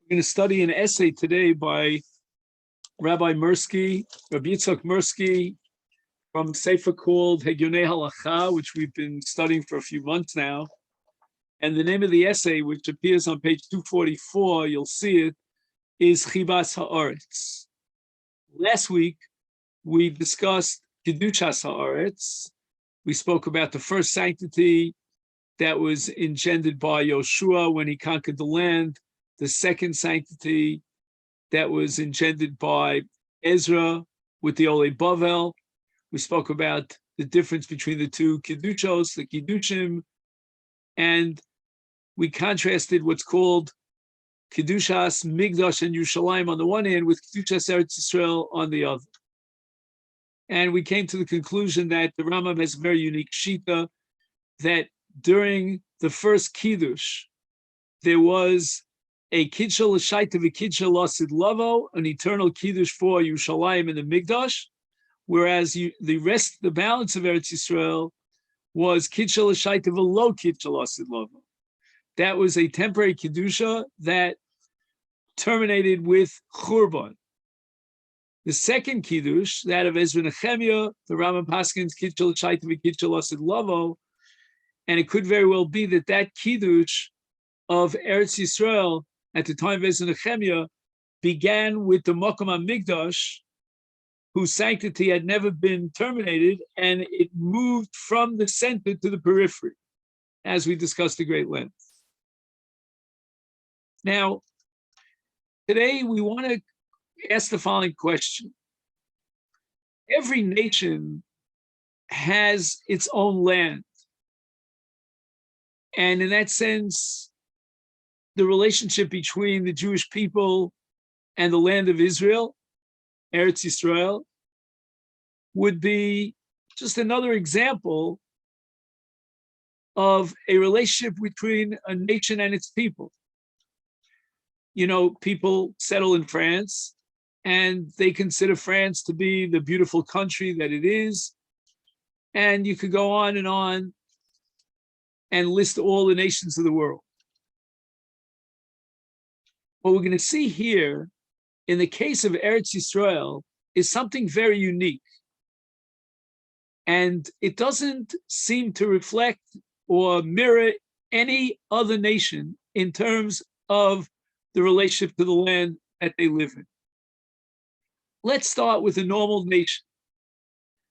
We're going to study an essay today by Rabbi Mirsky, Rabbi Yitzchak Mirsky, from a sefer called Hegyonei Halacha, which we've been studying for a few months now. And the name of the essay, which appears on page 244, you'll see it, is Chibat HaAretz. Last week, we discussed Kedushas HaAretz. We spoke about the first sanctity that was engendered by Yoshua when he conquered the land, the second sanctity that was engendered by Ezra with the Olei Bavel. We spoke about the difference between the two Kedushos, the Kedushim, and we contrasted what's called Kedushas, Migdash, and Yerushalayim on the one hand with Kedushas Eretz Yisrael on the other. And we came to the conclusion that the Rambam has a very unique shita, that during the first Kiddush, there was a Kiddush l'shaita v'Kiddush l'Asid Lavo, an eternal Kiddush for Yerushalayim and the Migdash, whereas the balance of Eretz Yisrael was Kiddush l'shaita v'lo Kiddush l'Asid Lavo. That was a temporary Kiddusha that terminated with Churban. The second Kiddush, that of Ezra Nehemiah, the Rambam Paskin's Kiddush l'shaita v'Kiddush l'Asid Lavo, and it could very well be that that Kiddush of Eretz Yisrael at the time of Ezra Nehemiah began with the Mokom HaMikdash, whose sanctity had never been terminated, and it moved from the center to the periphery, as we discussed at great length. Now, today we want to ask the following question. Every nation has its own land. And in that sense, the relationship between the Jewish people and the land of Israel, Eretz Yisrael, would be just another example of a relationship between a nation and its people. You know, people settle in France and they consider France to be the beautiful country that it is. And you could go on and list all the nations of the world. What we're going to see here in the case of Eretz Yisrael is something very unique. And it doesn't seem to reflect or mirror any other nation in terms of the relationship to the land that they live in. Let's start with a normal nation.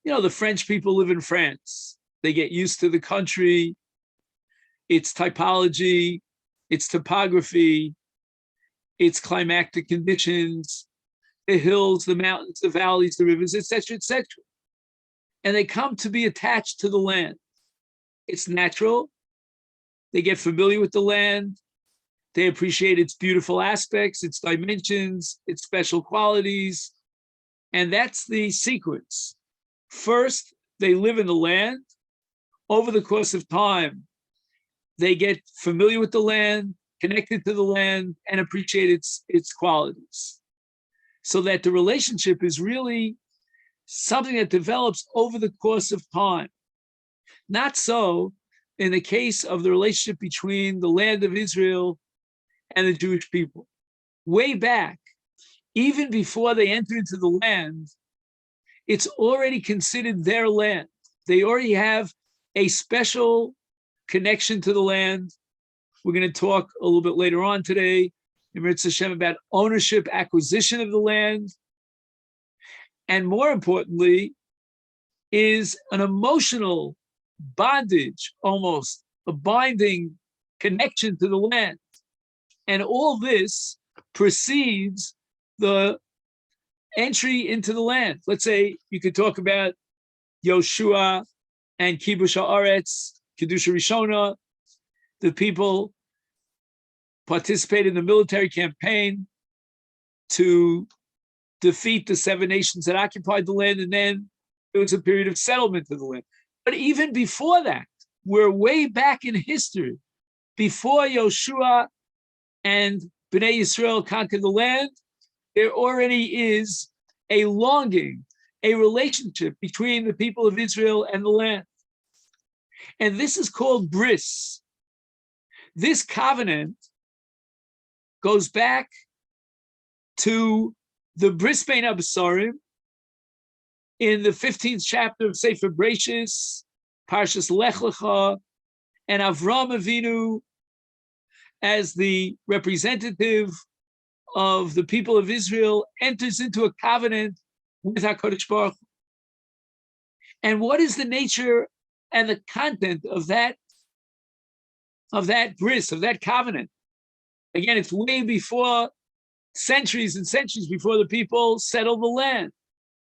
You know, the French people live in France. They get used to the country, its typology, its topography, its climatic conditions, the hills, the mountains, the valleys, the rivers, etc., etc. And they come to be attached to the land. It's natural. They get familiar with the land. They appreciate its beautiful aspects, its dimensions, its special qualities. And that's the sequence. First, they live in the land. Over the course of time, they get familiar with the land, connected to the land, and appreciate its qualities. So that the relationship is really something that develops over the course of time. Not so in the case of the relationship between the land of Israel and the Jewish people. Way back, even before they enter into the land, it's already considered their land. They already have a special connection to the land. We're going to talk a little bit later on today, in Mitzvah Hashem, about ownership, acquisition of the land. And more importantly, is an emotional bondage, almost a binding connection to the land. And all this precedes the entry into the land. Let's say you could talk about Yoshua and Kibush HaAretz, Kedusha Rishona. The people participated in the military campaign to defeat the 7 nations that occupied the land, and then there was a period of settlement of the land. But even before that, we're way back in history. Before Yoshua and Bnei Yisrael conquered the land, there already is a longing, a relationship between the people of Israel and the land. And this is called bris. This covenant goes back to the Bris Bein Abasarim in the 15th chapter of Sefer Bereshis, Parshas Lech Lecha, and Avram Avinu as the representative of the people of Israel enters into a covenant with HaKadosh Baruch Hu. And what is the nature and the content of that bris, of that covenant? Again, it's way before, centuries and centuries before the people settled the land.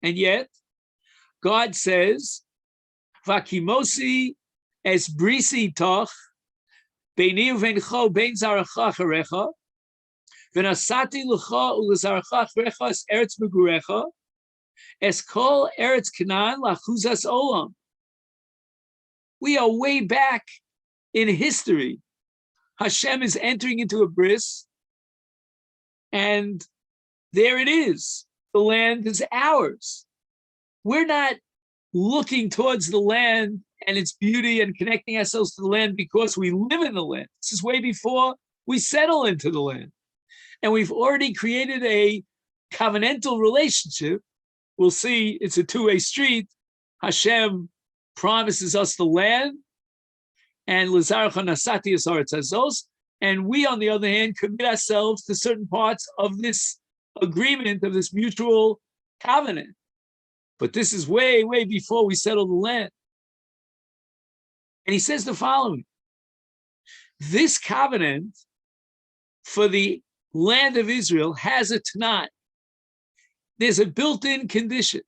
And yet, God says, Vakimosi es brisi toch, beini uvencho bein zaracha charecha, venasati l'cha ulezaracha charecha es eretz megurecha, es kol eretz Canaan lachuzas olam. We are way back in history. Hashem is entering into a bris, and there it is. The land is ours. We're not looking towards the land and its beauty and connecting ourselves to the land because we live in the land. This is way before we settle into the land. And we've already created a covenantal relationship. We'll see it's a two-way street. Hashem promises us the land, and L'zarcha nasati es haaretz hazos, and we, on the other hand, commit ourselves to certain parts of this agreement, of this mutual covenant. But this is way, way before we settle the land. And he says the following: this covenant for the land of Israel has a tanat. There's a built-in condition.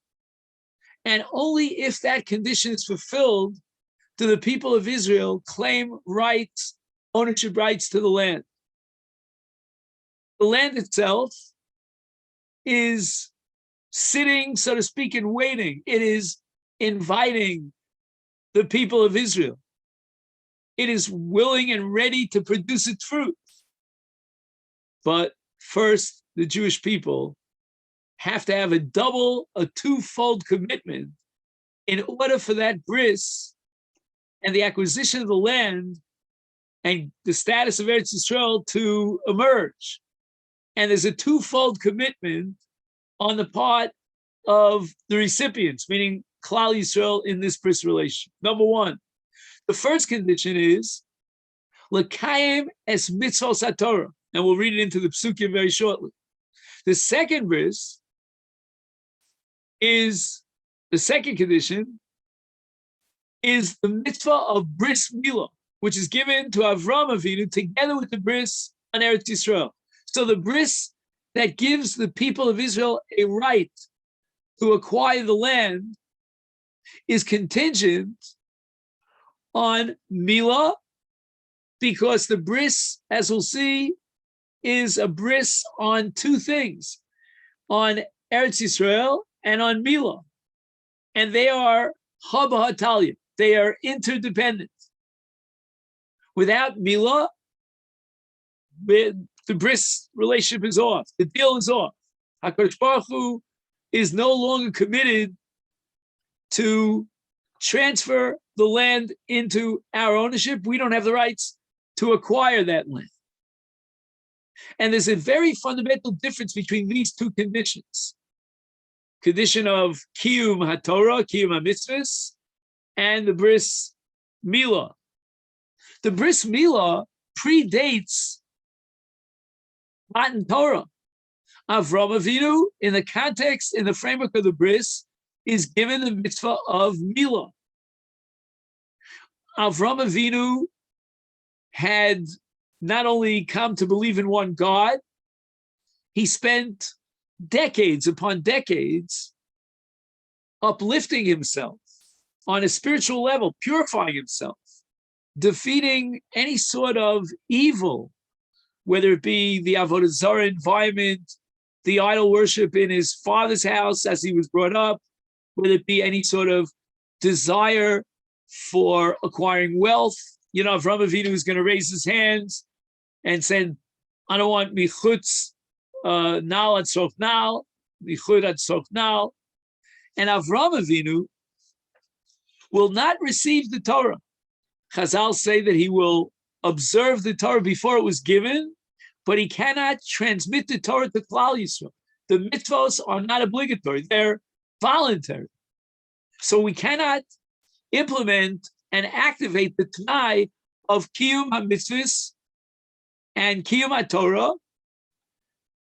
And only if that condition is fulfilled do the people of Israel claim rights, ownership rights to the land. The land itself is sitting, so to speak, and waiting. It is inviting the people of Israel. It is willing and ready to produce its fruit. But first, the Jewish people have to have a twofold commitment in order for that bris and the acquisition of the land and the status of Eretz Yisrael to emerge. And there's a twofold commitment on the part of the recipients, meaning Klal Yisrael, in this bris relation. Number one, the first condition is L'kayim es mitzvos haTorah, and we'll read it into the psukim very shortly. The second bris is, the second condition is the mitzvah of bris milah, which is given to Avram Avinu together with the bris on Eretz Yisrael. So the bris that gives the people of Israel a right to acquire the land is contingent on milah, because the bris, as we'll see, is a bris on two things, on Eretz Yisrael and on milah. And they are haba hatalia. They are interdependent. Without milah, the bris relationship is off. The deal is off. HaKadosh Baruch Hu is no longer committed to transfer the land into our ownership. We don't have the rights to acquire that land. And there's a very fundamental difference between these two conditions. Condition of kiyum haTorah, kiyum hamitzvos, and the bris milah. The bris milah predates Matan Torah. Avram Avinu, in the context, in the framework of the bris, is given the mitzvah of milah. Avram Avinu had not only come to believe in one God, he spent decades upon decades uplifting himself on a spiritual level, purifying himself, defeating any sort of evil, whether it be the Avodah Zarah environment, the idol worship in his father's house as he was brought up, whether it be any sort of desire for acquiring wealth. You know, Avram Avinu is going to raise his hands and say, I don't want michutz nal ad sof nal, michut ad sof nal. And Avram Avinu will not receive the Torah. Chazal say that he will observe the Torah before it was given, but he cannot transmit the Torah to Klal Yisrael. The mitzvos are not obligatory; they're voluntary. So we cannot implement and activate the Tanai of Kiyum HaMitzvahs and Kiyum HaTorah,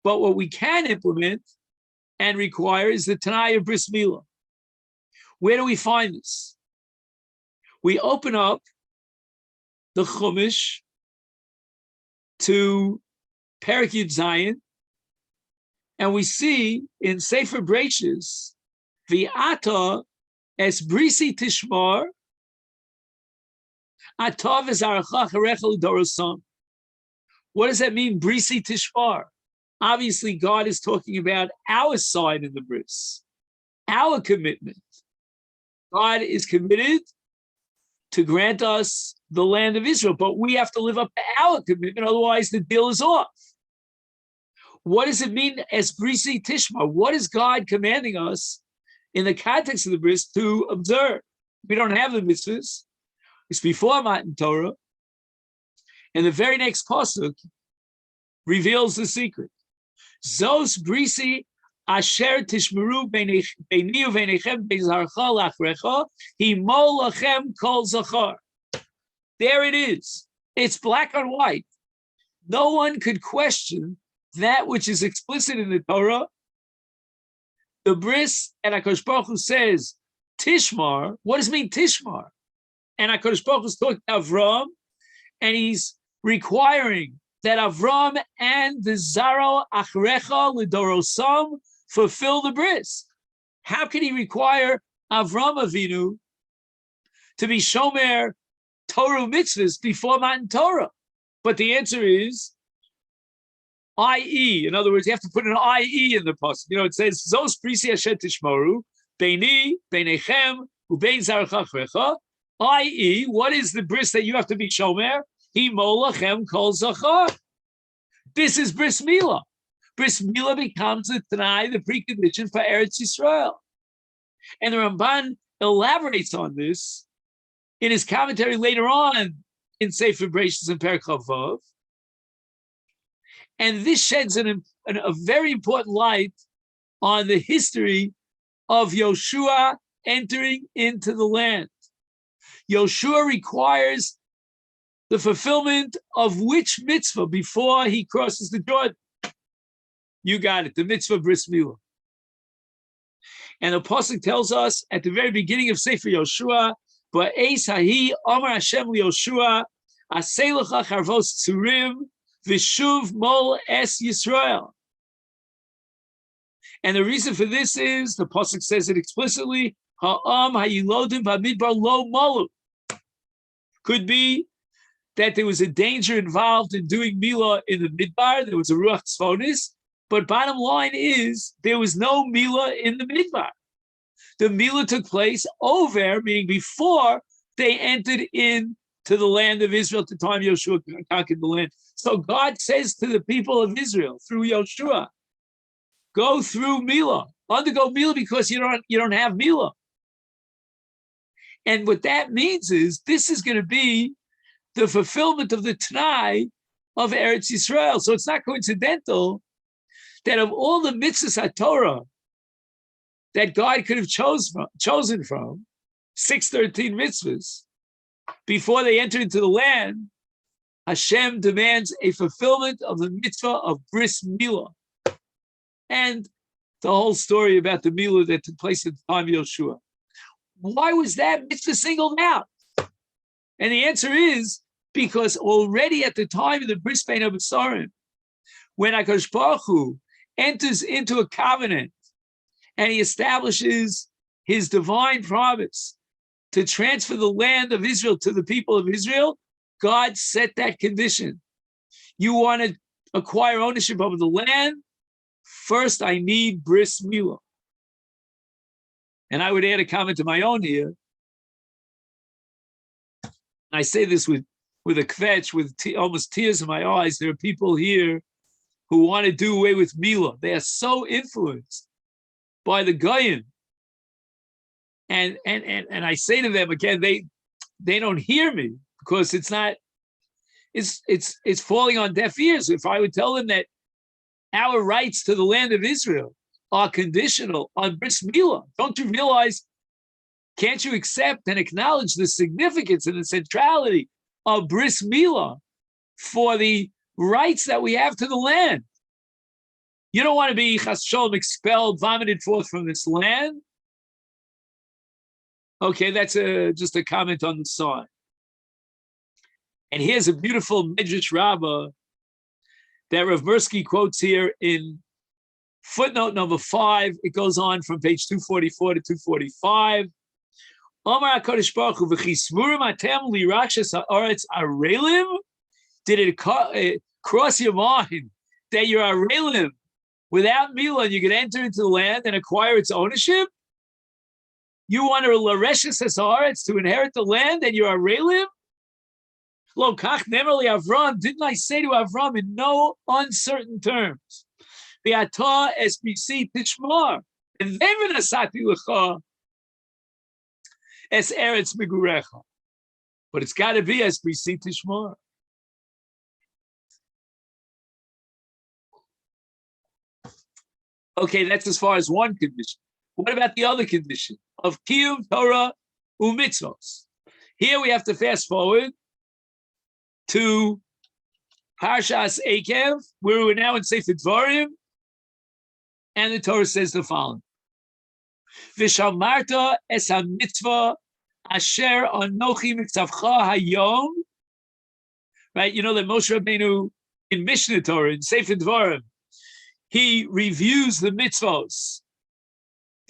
but what we can implement and require is the Tanai of Bris Milah. Where do we find this? We open up the Chumash to Perek Yud Zayin, and we see in Sefer Breishis, V'ata es brisi tishmar, atov es aracha charechel dorosam. What does that mean, brisi tishmar? Obviously, God is talking about our side in the bris, our commitment. God is committed to grant us the land of Israel, but we have to live up to our commitment, otherwise the deal is off. What does it mean as brisi tishma? What is God commanding us in the context of the bris to observe? We don't have the mitzvahs. It's before Matan Torah. And the very next pasuk reveals the secret. Zos brisi asher tishmeru beini uveinechem beizarcha lachrecha himo lachem kol zachar. There it is. It's black on white. No one could question that which is explicit in the Torah. The bris, and HaKadosh Baruch Hu says tishmar. What does it mean tishmar? And HaKadosh Baruch Hu is talking to Avram, and he's requiring that Avram and the Zaro Achrecha L'Dorosam fulfill the bris. How can he require Avram Avinu to be Shomer Torah mitzvahs before Matan Torah? But the answer is I.e. In other words, you have to put an I.e. in the pasuk. You know, it says Zos Prisi Asher Tishmoru Beini Beinechem Ubein Zaro Achrecha. I.e., what is the bris that you have to be Shomer? He molachem kol zachar. This is bris milah. Bris milah becomes the Tanai, the precondition for Eretz Yisrael. And the Ramban elaborates on this in his commentary later on in Sefer Breishis and Perek Chavav. And this sheds a very important light on the history of Yoshua entering into the land. Yoshua requires the fulfillment of which mitzvah before he crosses the Jordan? You got it, the mitzvah bris milah. And the pasuk tells us at the very beginning of Sefer Yoshua, "Ba'eis hahi Amar Hashem liYoshua, aseh lecha charvos tzurim v'shuv mol es Yisrael." And the reason for this is the pasuk says it explicitly: "Ha'am hayilodim b'midbar lo molu." Could be that there was a danger involved in doing milah in the midbar. There was a ruach tzfonis, but bottom line is there was no milah in the midbar. The milah took place over, meaning before they entered into the land of Israel at the time Yoshua conquered the land. So God says to the people of Israel through Yoshua, go through milah, undergo milah because you don't have milah. And what that means is this is going to be the fulfillment of the Tanai of Eretz Yisrael. So it's not coincidental that of all the mitzvahs HaTorah that God could have chosen from, 613 mitzvahs, before they enter into the land, Hashem demands a fulfillment of the mitzvah of bris milah. And the whole story about the milah that took place at the time of Yoshua. Why was that mitzvah singled out? And the answer is because already at the time of the Bris Bein HaBesarim, when HaKadosh Baruch Hu enters into a covenant and he establishes his divine promise to transfer the land of Israel to the people of Israel, God set that condition. You want to acquire ownership over the land? First, I need Bris Milah. And I would add a comment of my own here. I say this with a kvetch, with almost tears in my eyes. There are people here who want to do away with Milah. They are so influenced by the Goyim. And I say to them again, they don't hear me because it's not it's falling on deaf ears. If I would tell them that our rights to the land of Israel are conditional on bris milah, don't you realize? Can't you accept and acknowledge the significance and the centrality of bris milah for the rights that we have to the land? You don't want to be chas shalom expelled, vomited forth from this land. Okay, that's just a comment on the side. And here's a beautiful Medrash Rabbah that Rav Mirsky quotes here in footnote number 5. It goes on from page 244 to 245. Omar HaKadosh Baruch Hu v'chismurim atem lirachas HaAretz arelim. Did it cross your mind that you're arelim without milah and you could enter into the land and acquire its ownership? You want to lareshas HaAretz, to inherit the land, and you're arelim? Lo kach nemerli Avram, didn't I say to Avram in no uncertain terms, V'ata SBC tishmar, and then asati lecha es eretz migurecha. But it's got to be SBC tishmar. Okay, that's as far as one condition. What about the other condition of kiyum Torah umitzvos? Here we have to fast forward to Parshas Ekev, where we're now in Sefer Dvarim, and the Torah says the following: V'shamarta es ha-mitzvah asher anochi mitzavcha hayom. Right, you know that Moshe Rabbeinu in Mishnah Torah, in Sefer Dvarim, he reviews the mitzvos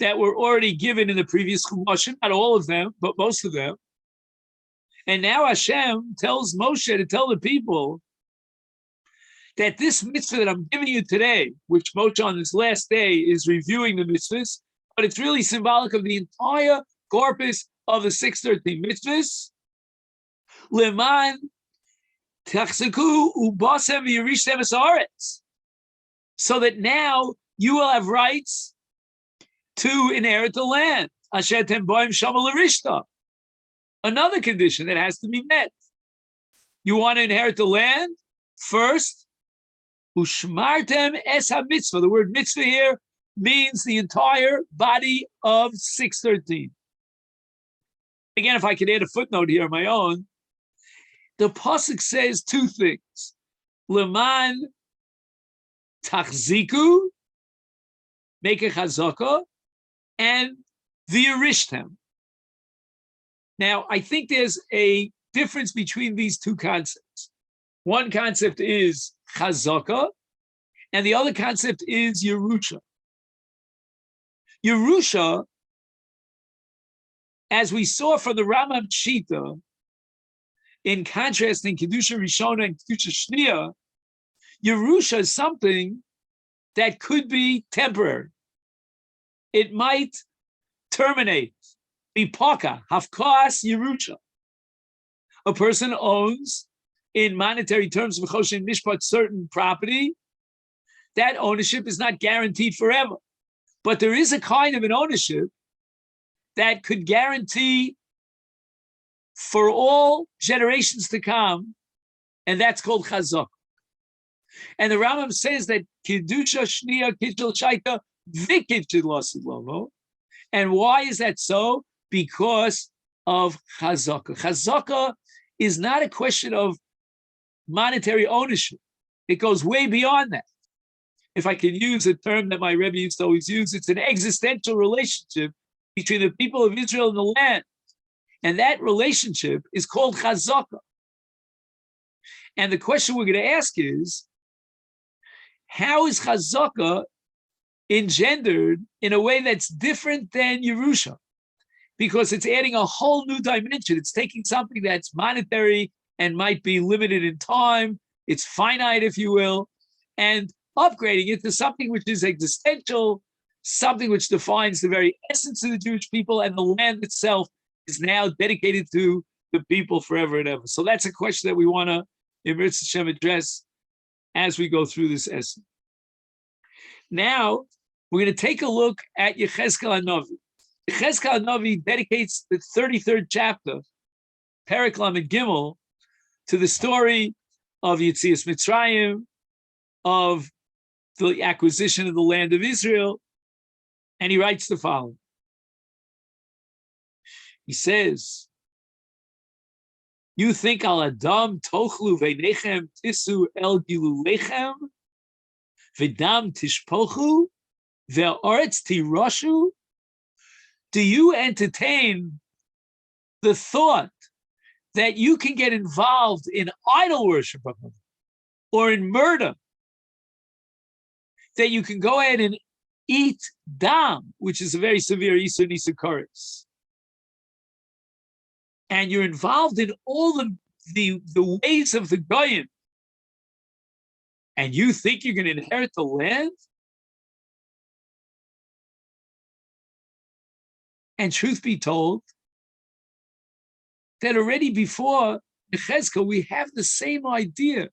that were already given in the previous Chumashim, not all of them, but most of them. And now Hashem tells Moshe to tell the people that this mitzvah that I'm giving you today, which Moshe on this last day is reviewing the mitzvahs, but it's really symbolic of the entire corpus of the 613 mitzvahs. Leman tachzeku ubasem v'yirishtem es haaretz. So that now you will have rights to inherit the land. Asher tem boim shama l'rishta. Another condition that has to be met. You want to inherit the land? First, ushmartem es ha-mitzvah. The word mitzvah here means the entire body of 613. Again, if I could add a footnote here of my own, the pasuk says two things: leman tachziku, make a chazaka, and v'yirishtem. Now, I think there's a difference between these two concepts. One concept is chazaka, and the other concept is Yerusha. Yerusha, as we saw from the Rambam Shita, in contrast in Kedusha Rishona and Kedusha Shniya, Yerusha is something that could be temporary. It might terminate. Bipaka, hafkas Yerusha. A person owns, in monetary terms, v'choshen mishpat, certain property. That ownership is not guaranteed forever. But there is a kind of an ownership that could guarantee for all generations to come, and that's called chazak. And the Rambam says that Kedusha Shniya Kitchel Shaita Vikitchel Lasid. And why is that so? Because of chazaka. Chazaka is not a question of monetary ownership. It goes way beyond that. If I can use a term that my Rebbe used to always use, it's an existential relationship between the people of Israel and the land. And that relationship is called chazaka. And the question we're going to ask is, how is chazaka engendered in a way that's different than Yerusha? Because it's adding a whole new dimension. It's taking something that's monetary and might be limited in time. It's finite, if you will, and upgrading it to something which is existential, something which defines the very essence of the Jewish people, and the land itself is now dedicated to the people forever and ever. So that's a question that we want to, in Mirz Hashem, address as we go through this essay. Now, we're going to take a look at Yechezkel HaNavi. Yechezkel HaNavi dedicates the 33rd chapter, Perek Lamed Gimel, to the story of Yetzias Mitzrayim, of the acquisition of the land of Israel. And he writes the following. He says, you think al adam tochlu veinechem tisu el gilulechem v'dam tishpochu ve'aretz tiroshu? Do you entertain the thought that you can get involved in idol worship or in murder, that you can go ahead and eat dam, which is a very severe Isur Nisakaris, and you're involved in all the ways of the Goyim, and you think you're going to inherit the land? And truth be told, that already before Nechezkel, we have the same idea.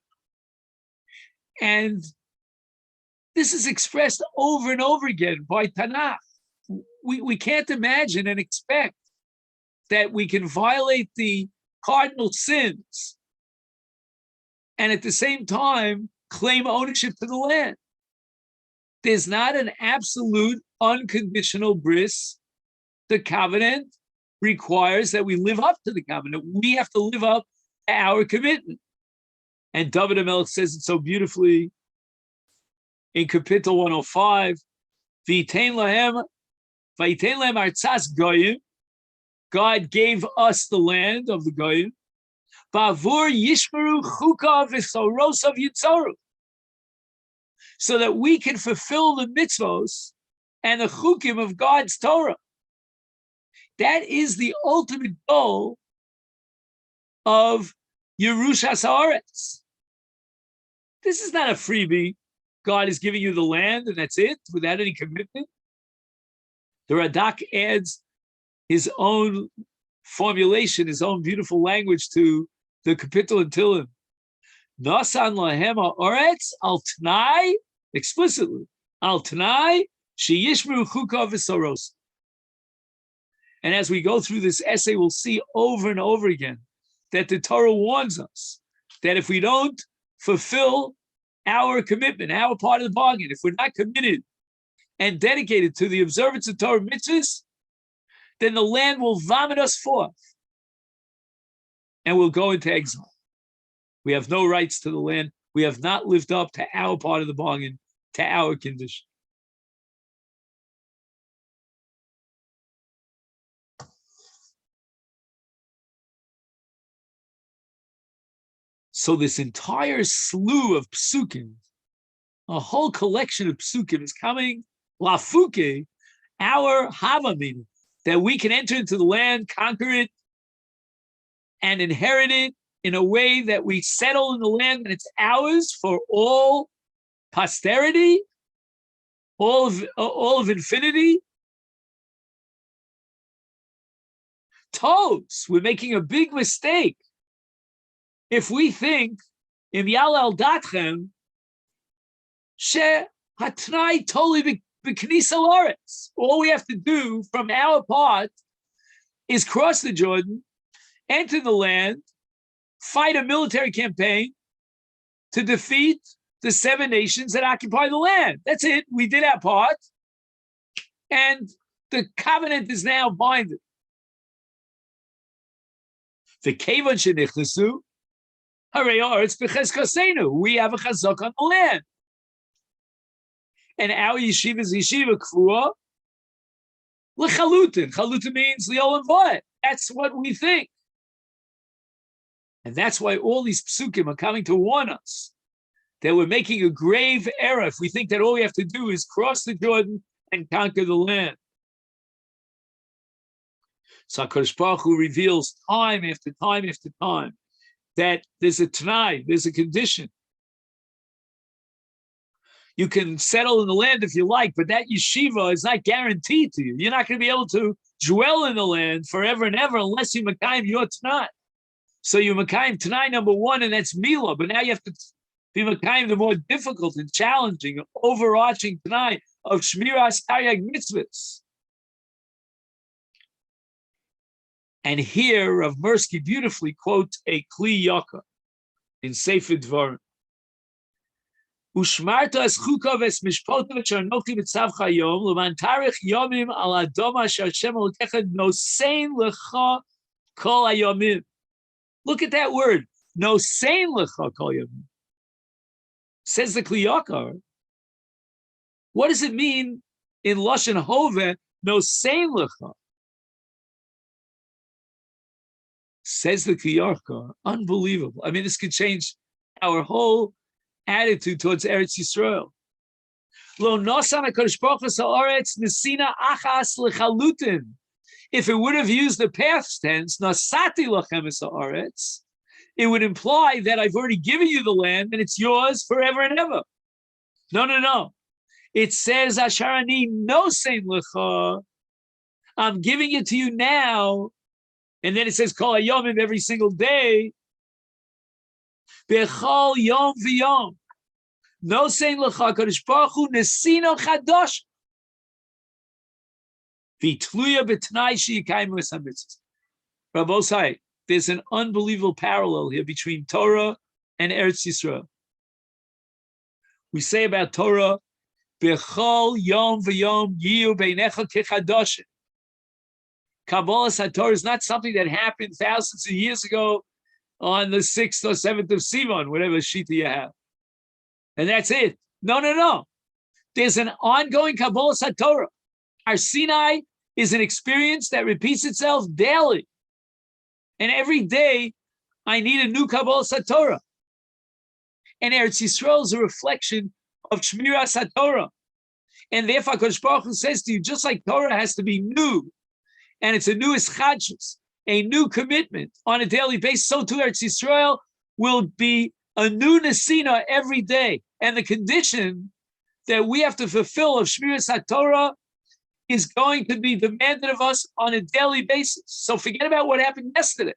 And this is expressed over and over again by Tanakh. We can't imagine and expect that we can violate the cardinal sins and at the same time claim ownership to the land. There's not an absolute unconditional bris. The covenant requires that we live up to the covenant. We have to live up to our commitment. And David HaMelech says it so beautifully in Kapitel 105, V'yitein lahem artzas goyim, God gave us the land of the goyim, ba'avur yishmeru chukav v'chorosav yitzoru, so that we can fulfill the mitzvos and the chukim of God's Torah. That is the ultimate goal of Yerushas HaAretz. This is not a freebie. God is giving you the land and that's it, without any commitment. The Radak adds his own formulation, his own beautiful language to the Kapitel in Tehillim. Nasan lahem ha'aretz al t'nai, explicitly, al t'nai sheyishmeru chukav v'soros. And as we go through this essay, we'll see over and over again that the Torah warns us that if we don't fulfill our commitment, our part of the bargain, if we're not committed and dedicated to the observance of Torah mitzvahs, then the land will vomit us forth and we'll go into exile. We have no rights to the land. We have not lived up to our part of the bargain, to our condition. So this entire slew of psukim, a whole collection of psukim is coming, lafuke, our hava, meaning that we can enter into the land, conquer it, and inherit it in a way that we settle in the land and it's ours for all posterity, all of infinity. Toes, we're making a big mistake if we think, im yal al datchem, she hatnai toli b'knisa l'oretz. All we have to do from our part is cross the Jordan, enter the land, fight a military campaign to defeat the 7 nations that occupy the land. That's it. We did our part, and the covenant is now binding. The kevan shenichnasu, HaAretz b'chezkasenu. We have a chazak on the land. And our yeshiva is yeshiva kfua l'chalutin. Chalutin means li'olam v'ed. That's what we think. And that's why all these psukim are coming to warn us that we're making a grave error if we think that all we have to do is cross the Jordan and conquer the land. So HaKadosh Baruch Hu reveals time after time after time that there's a t'nai, there's a condition. You can settle in the land if you like, but that yeshiva is not guaranteed to you. You're not going to be able to dwell in the land forever and ever unless you makayim your t'nai. So you makayim t'nai number 1, and that's milah. But now you have to be makayim the more difficult and challenging, overarching t'nai of shmiras taryag mitzvahs. And here Rav Mirsky beautifully quotes a kli yaka. in Sefer Dvarim. Ushmarta es chukav es mishpotav v'sharnochi b'tzavcha yom l'man tarich yomim al adom asher Hashem Elokecha nosein lecha kol hayomim. Look at that word, nosein lecha kol hayomim. Says the Kli Yakar. What does it mean in Lashon Hove, nosein lecha? Says the Kli Yakar. Unbelievable. I mean, this could change our whole attitude towards Eretz Yisrael. Lo nosan HaKadosh Baruch Hu HaAretz nesina achas lechalutin. If it would have used the past tense, nasati lachem es HaAretz, it would imply that I've already given you the land and it's yours forever and ever. No. It says Asharani nosein lecha. I'm giving it to you now, and then it says kol hayomim every single day. Bechol yom v'yom. No saying lecha Kadosh Baruch Hu nesino chadosh. V'tluya b'tnai she'yikaymu es hamitzvos. Rabosai, there's an unbelievable parallel here between Torah and Eretz Yisrael. We say about Torah, bechol yom v'yom yiyu beinecha kechadoshim. Kabbalas HaTorah is not something that happened thousands of years ago on the 6th or 7th of Sivan, whatever shita you have. And that's it. No. There's an ongoing Kabbalas HaTorah. Our Sinai is an experience that repeats itself daily. And every day, I need a new Kabbalas HaTorah. And Eretz Yisrael is a reflection of Shmiras HaTorah. And therefore, HaKadosh Baruch Hu says to you, just like Torah has to be new, and it's a new ischadshus, a new commitment on a daily basis, so too Eretz Yisrael will be a new nesina every day. And the condition that we have to fulfill of Shmiras HaTorah is going to be demanded of us on a daily basis. So forget about what happened yesterday.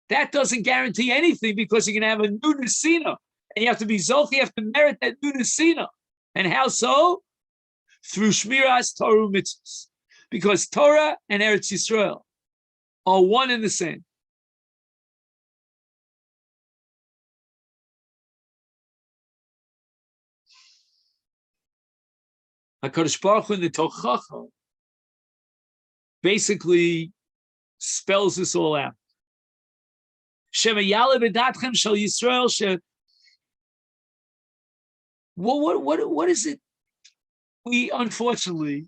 That doesn't guarantee anything because you're going to have a new nesina. And you have to be zoch, you have to merit that new nesina. And how so? Through Shmiras Torah mitzvahs. Because Torah and Eretz Yisrael are one and the same. HaKadosh Baruch Hu in the Tochacha basically spells this all out. Shema yale b'datchem shel Yisrael she. What is it? We unfortunately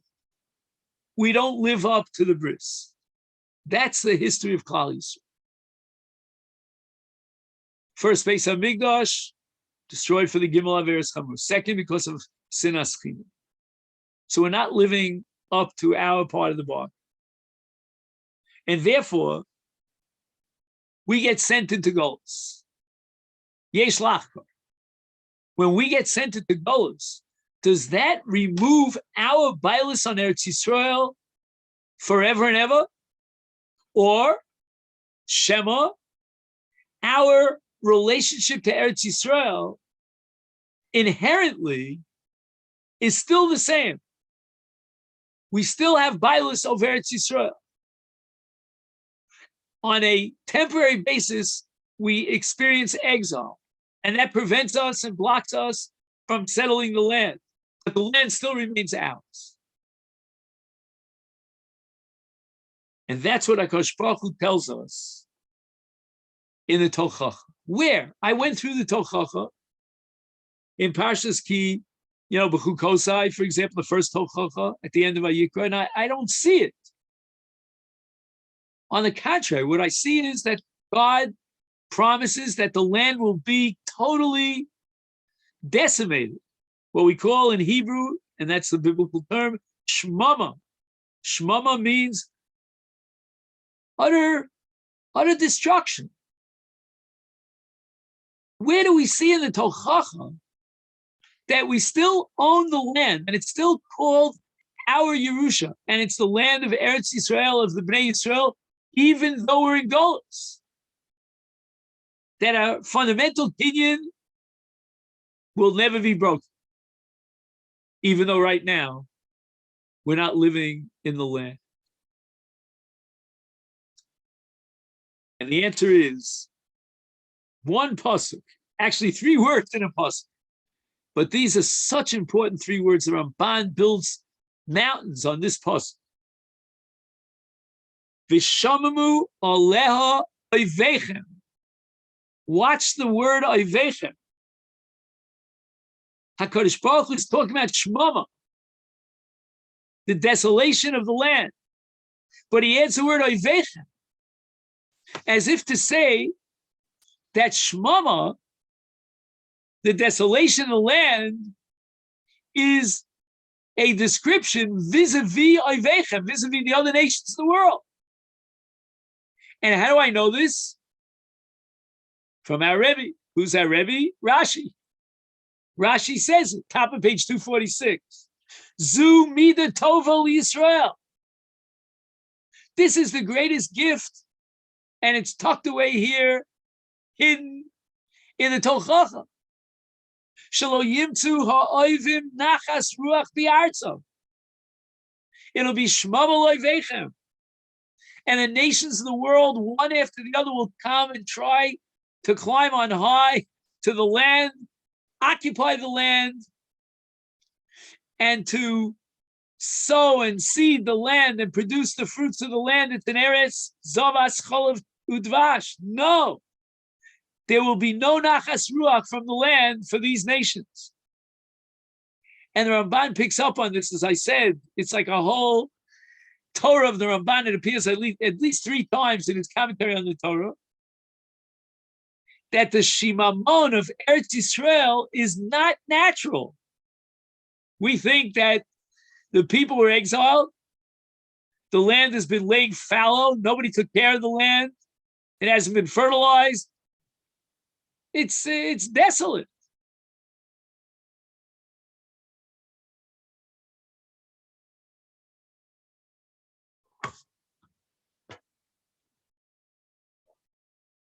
don't live up to the bris. That's the history of Klal Yisrael. First, Beis Hamikdash destroyed for the Gimel Averis Chamor. Second, because of Sinas Chinam. So we're not living up to our part of the bargain. And therefore, we get sent into Golus. Yesh Lachkar. When we get sent into Golus, does that remove our bailus on Eretz Yisrael forever and ever? Or, Shema, our relationship to Eretz Yisrael inherently is still the same. We still have bailus over Eretz Yisrael. On a temporary basis, we experience exile, and that prevents us and blocks us from settling the land. But the land still remains ours. And that's what HaKadosh Baruch Hu tells us in the Tochacha. Where? I went through the Tochacha in Parshas Ki, B'chukosai, for example, the first Tochacha at the end of Vayikra, and I don't see it. On the contrary, what I see is that God promises that the land will be totally decimated. What we call in Hebrew, and that's the biblical term, shmama. Shmama means utter destruction. Where do we see in the Tochacha that we still own the land, and it's still called our Yerusha, and it's the land of Eretz Yisrael, of the Bnei Yisrael, even though we're in Golus? That our fundamental kinyan will never be broken, even though right now we're not living in the land. And the answer is one pasuk Actually, 3 words in a pasuk. But these are such important 3 words. The Ramban builds mountains on this pasuk. V'shamamu aleha oivechem. Watch the word oivechem. HaKadosh Baruch Hu is talking about shmama, the desolation of the land. But he adds the word oivechem, as if to say that shmama, the desolation of the land, is a description vis-a-vis oivechem, vis-a-vis the other nations of the world. And how do I know this? From our Rebbe. Who's our Rebbe? Rashi. Rashi says it, top of page 246. Zu mida tova Yisrael. This is the greatest gift, and it's tucked away here, hidden in the Tochacha. Shelo yimtzu ha'oivim nachas ruach bi'artzam. It'll be shmama loivechem. And the nations of the world, one after the other, will come and try to climb on high to the land, occupy the land, and to sow and seed the land and produce the fruits of the land. It's an eretz zavas cholav udvash. No, there will be no nachas ruach from the land for these nations. And the Ramban picks up on this. As I said, it's like a whole Torah of the Ramban. It appears at least 3 times in his commentary on the Torah that the shimamon of Eretz Yisrael is not natural. We think that the people were exiled, the land has been laying fallow, nobody took care of the land, it hasn't been fertilized. It's desolate.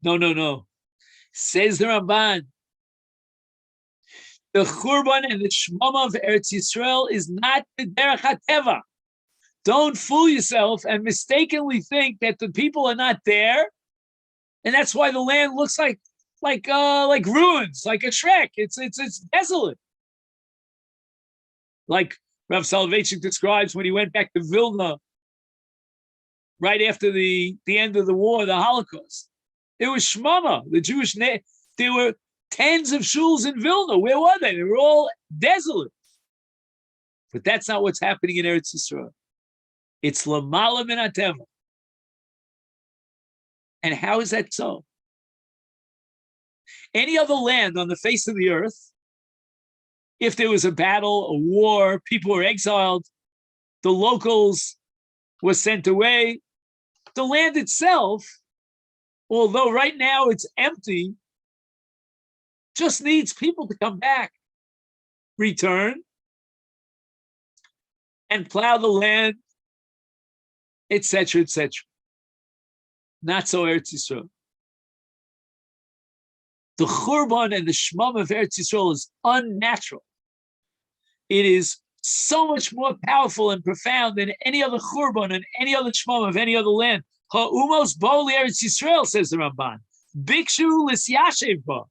No. Says the Ramban, the Churban and the Shmama of Eretz Yisrael is not the Derech HaTeva. Don't fool yourself and mistakenly think that the people are not there, and that's why the land looks like ruins, like a Shrek. It's desolate. Like Rav Soloveitchik describes when he went back to Vilna right after the end of the war, the Holocaust. It was Shmama, the Jewish name. There were tens of shuls in Vilna. Where were they? They were all desolate. But that's not what's happening in Eretz Yisrael. It's Lamala min HaTeva. And how is that so? Any other land on the face of the earth, if there was a battle, a war, people were exiled, the locals were sent away, the land itself, although right now it's empty, just needs people to come back, return, and plow the land, etc., etc. Not so Eretz Yisrael. The Churban and the Shmam of Eretz Yisrael is unnatural. It is so much more powerful and profound than any other Churban and any other Shmam of any other land. Ha'umos bo Eretz Yisrael, says the Ramban. Bikshu lisyashev ba.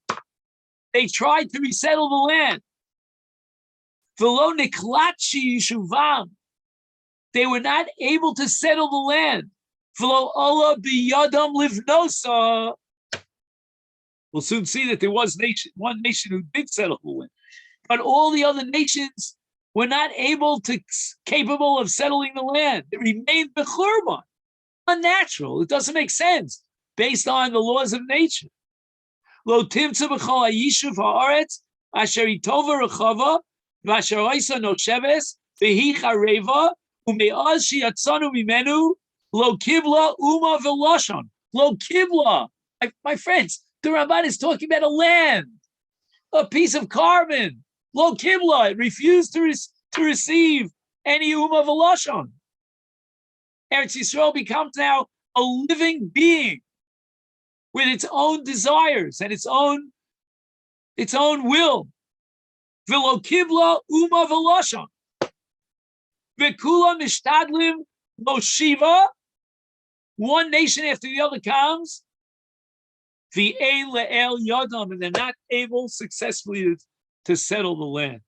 They tried to resettle the land. V'lo niklatshi yishuvam. They were not able to settle the land. V'lo ola biyadam livnosa. We'll soon see that there was one nation who did settle the land. But all the other nations were not capable of settling the land. It remained bechurban. Unnatural. It doesn't make sense based on the laws of nature. Lo timtza b'chol ha'yishuv HaAretz asher itova rechava v'asher oisa nosheves v'hi chareva u'me'az shiyatzanu mimenu lo kibla uma v'loshon. Lo kibla. My friends, the Ramban is talking about a land, a piece of carbon. Lo kibla. It refused to receive any uma v'loshon. Eretz Yisrael becomes now a living being with its own desires and its own will. V'lo kibla uma v'loshon. V'kula mishtadlim lo shiva. One nation after the other comes The ein le'el yodam, and they're not able successfully to settle the land.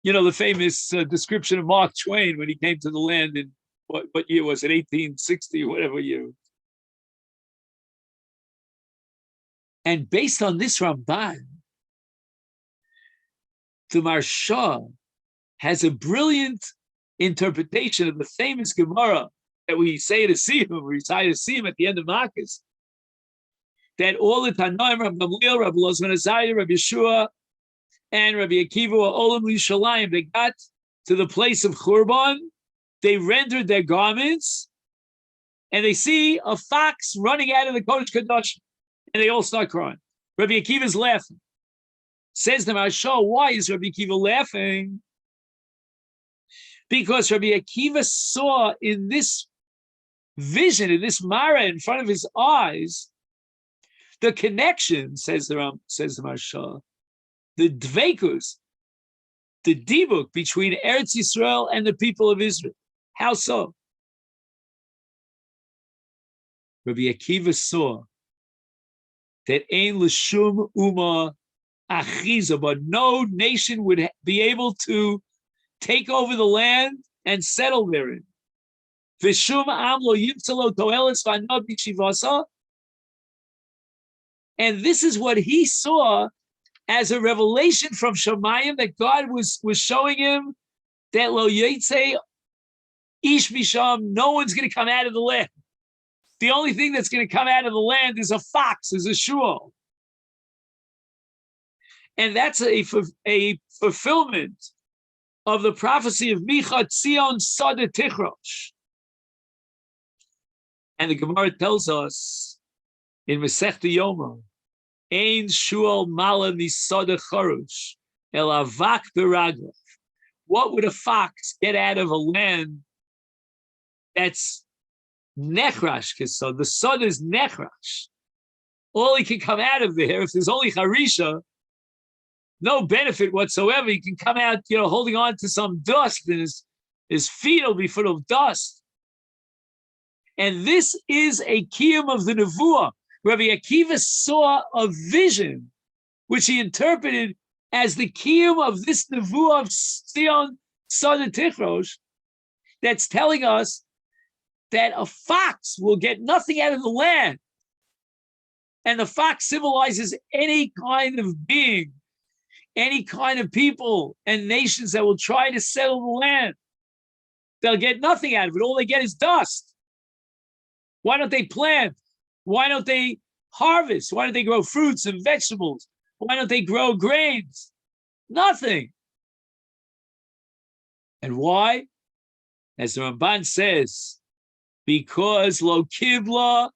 You know, the famous description of Mark Twain when he came to the land in, what year was it, 1860 or whatever year. And based on this Ramban, the Maharsha has a brilliant interpretation of the famous Gemara that we say to see him, we try to see him at the end of Makos, that all the Tanoim, Rabbi Gamliel, Rabbi Lozman Azariah, Rabbi Yeshua, and Rabbi Akiva were Olam Yishalayim. They got to the place of Churban, they rendered their garments, and they see a fox running out of the Kodesh Kadosh, and they all start crying. Rabbi Akiva's laughing. Says the Maharsha, why is Rabbi Akiva laughing? Because Rabbi Akiva saw in this vision, in this Mara in front of his eyes, the connection, says the Maharsha, the dveikus, the dibuk between Eretz Yisrael and the people of Israel. How so? Rabbi Akiva saw that ein l'shum uma achiza, but no nation would be able to take over the land and settle therein. V'shum am lo yimtzalo toeles v'anod b'shivasa. And this is what he saw as a revelation from Shemayim, that God was showing him that lo yitze ish misham, no one's going to come out of the land. The only thing that's going to come out of the land is a fox, is a shul. And that's a fulfillment of the prophecy of Micha Tzion Sada Tichrosh. And the Gemara tells us in Masechta Yoma, Ein shul mala misada charush el avak beraglav. What would a fox get out of a land that's nechrash? So the sod is nechrash. All he can come out of there, if there's only harisha, no benefit whatsoever. He can come out, holding on to some dust, and his feet will be full of dust. And this is a kiyum of the nevuah. Rabbi Akiva saw a vision, which he interpreted as the kiyum of this nevuah of Tzion Sada Tichrosh, that's telling us that a fox will get nothing out of the land. And the fox symbolizes any kind of being, any kind of people and nations that will try to settle the land. They'll get nothing out of it. All they get is dust. Why don't they plant? Why don't they harvest? Why don't they grow fruits and vegetables? Why don't they grow grains? Nothing. And why? As the Ramban says, because lo kibla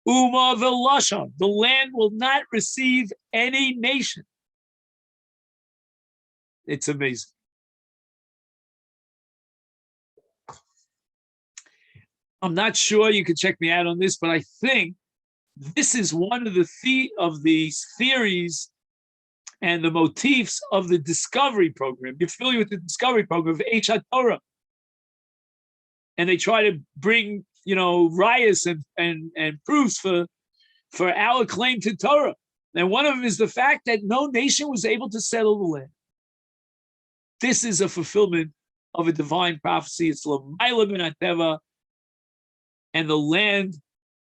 uma v'lashon, the land will not receive any nation. It's amazing. I'm not sure, you can check me out on this, but I think this is one of the theories and the motifs of the Discovery Program. You're familiar with the Discovery Program of H HaTorah. And they try to bring, riots and proofs for our claim to Torah. And one of them is the fact that no nation was able to settle the land. This is a fulfillment of a divine prophecy. It's l'mayla min hateva, and the land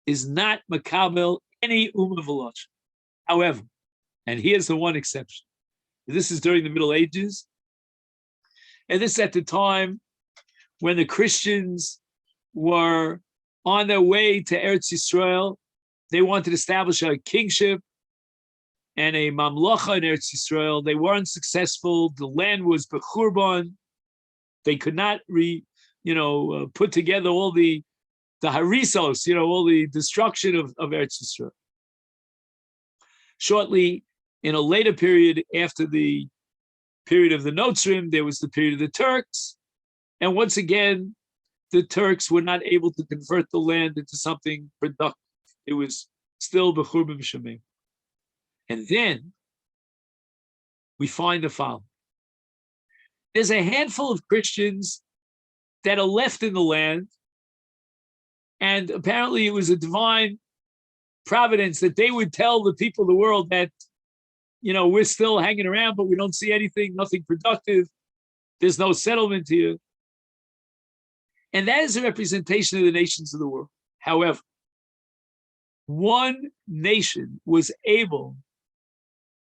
is not makabel any umav. However, and here's the one exception. This is during the Middle Ages, and this is at the time when the Christians were on their way to Eretz Yisrael. They wanted to establish a kingship and a mamlocha in Eretz Yisrael. They weren't successful. The land was bechurban. They could not put together all the harisos, all the destruction of Eretz Yisrael. Shortly, in a later period, after the period of the Notzrim, there was the period of the Turks. And once again, the Turks were not able to convert the land into something productive. It was still bechurban shamim. And then we find the following. There's a handful of Christians that are left in the land, and apparently it was a divine providence, that they would tell the people of the world that, we're still hanging around, but we don't see anything, nothing productive. There's no settlement here. And that is a representation of the nations of the world. However, one nation was able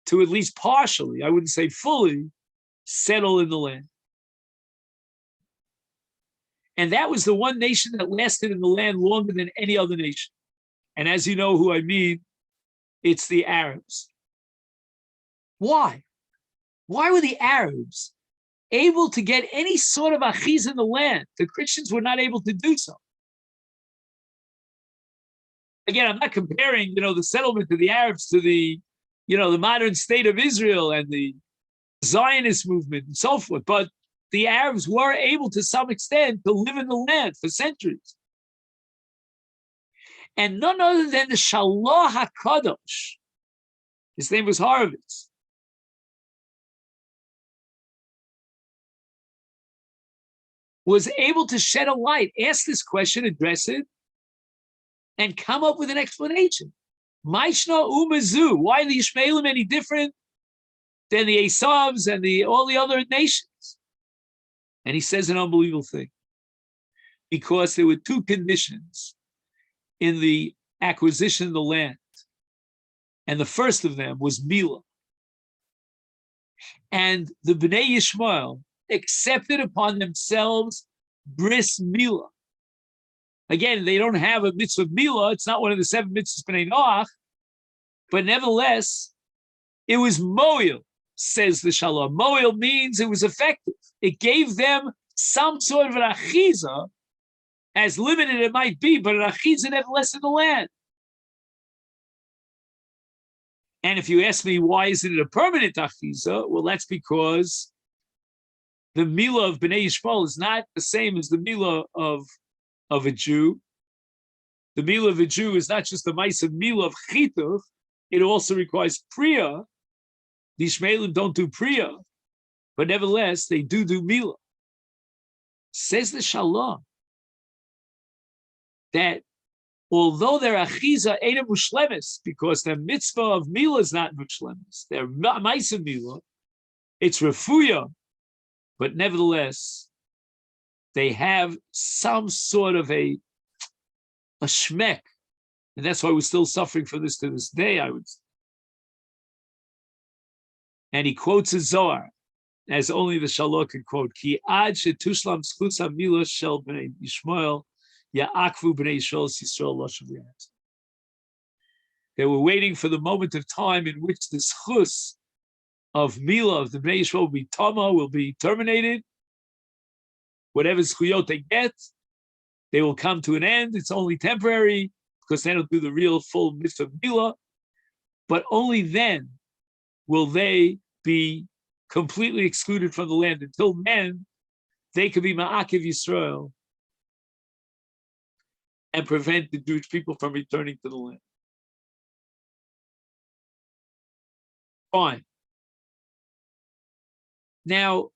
to at least partially, I wouldn't say fully, settle in the land. And that was the one nation that lasted in the land longer than any other nation. And as you know who I mean, it's the Arabs. Why? Why were the Arabs able to get any sort of achiz in the land? The Christians were not able to do so. Again, I'm not comparing, the settlement of the Arabs to the modern state of Israel and the Zionist movement and so forth. But the Arabs were able to some extent to live in the land for centuries. And none other than the Shalom HaKadosh, his name was HaAretz, was able to shed a light, ask this question, address it, and come up with an explanation. Maishna umazu, why are the Ishmaelim any different than the Esavs and all the other nations? And he says an unbelievable thing. Because there were two conditions in the acquisition of the land. And the first of them was Milah. And the Bnei Yishmael accepted upon themselves bris Milah. Again, they don't have a mitzvah of Milah. It's not one of the 7 mitzvahs Bnei Noach. But nevertheless, it was Moil, says the Shalom. Moil means it was effective. It gave them some sort of an achiza, as limited it might be, but an achiza nevertheless in the land. And if you ask me, why isn't it a permanent achiza? Well, that's because the milah of Bnei Yishmael is not the same as the milah of a Jew. The milah of a Jew is not just the mice of milah of chituv, it also requires priya. The Ishmaelim don't do priya, but nevertheless, they do milah. Says the Shalom that although their achiza ain't mushlemis, because their mitzvah of milah is not mushlemis, their mice of milah, it's refuya, but nevertheless, they have some sort of a shmek, and that's why we're still suffering from this to this day, I would say. And he quotes a Zohar, as only the Shalom can quote, Ki ad shetushlam zchus hamilah shel bnei Yishmael, ya'akvu bnei Yisrael loshav li'aretz. They were waiting for the moment of time in which the zchus of milah of the bnei Yishmael will be tama, will be terminated. Whatever zchuyot they get, they will come to an end. It's only temporary because they don't do the real full mitzvah of milah. But only then will they be completely excluded from the land. Until then, they could be ma'akiv Yisrael and prevent the Jewish people from returning to the land. Fine. Now,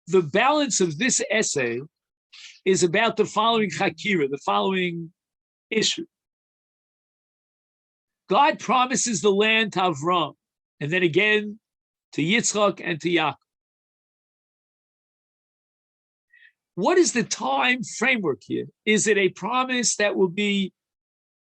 the balance of this essay is about the following chakira, the following issue. God promises the land to Avram, and then again to Yitzchak and to Yaakov. What is the time framework here? Is it a promise that will be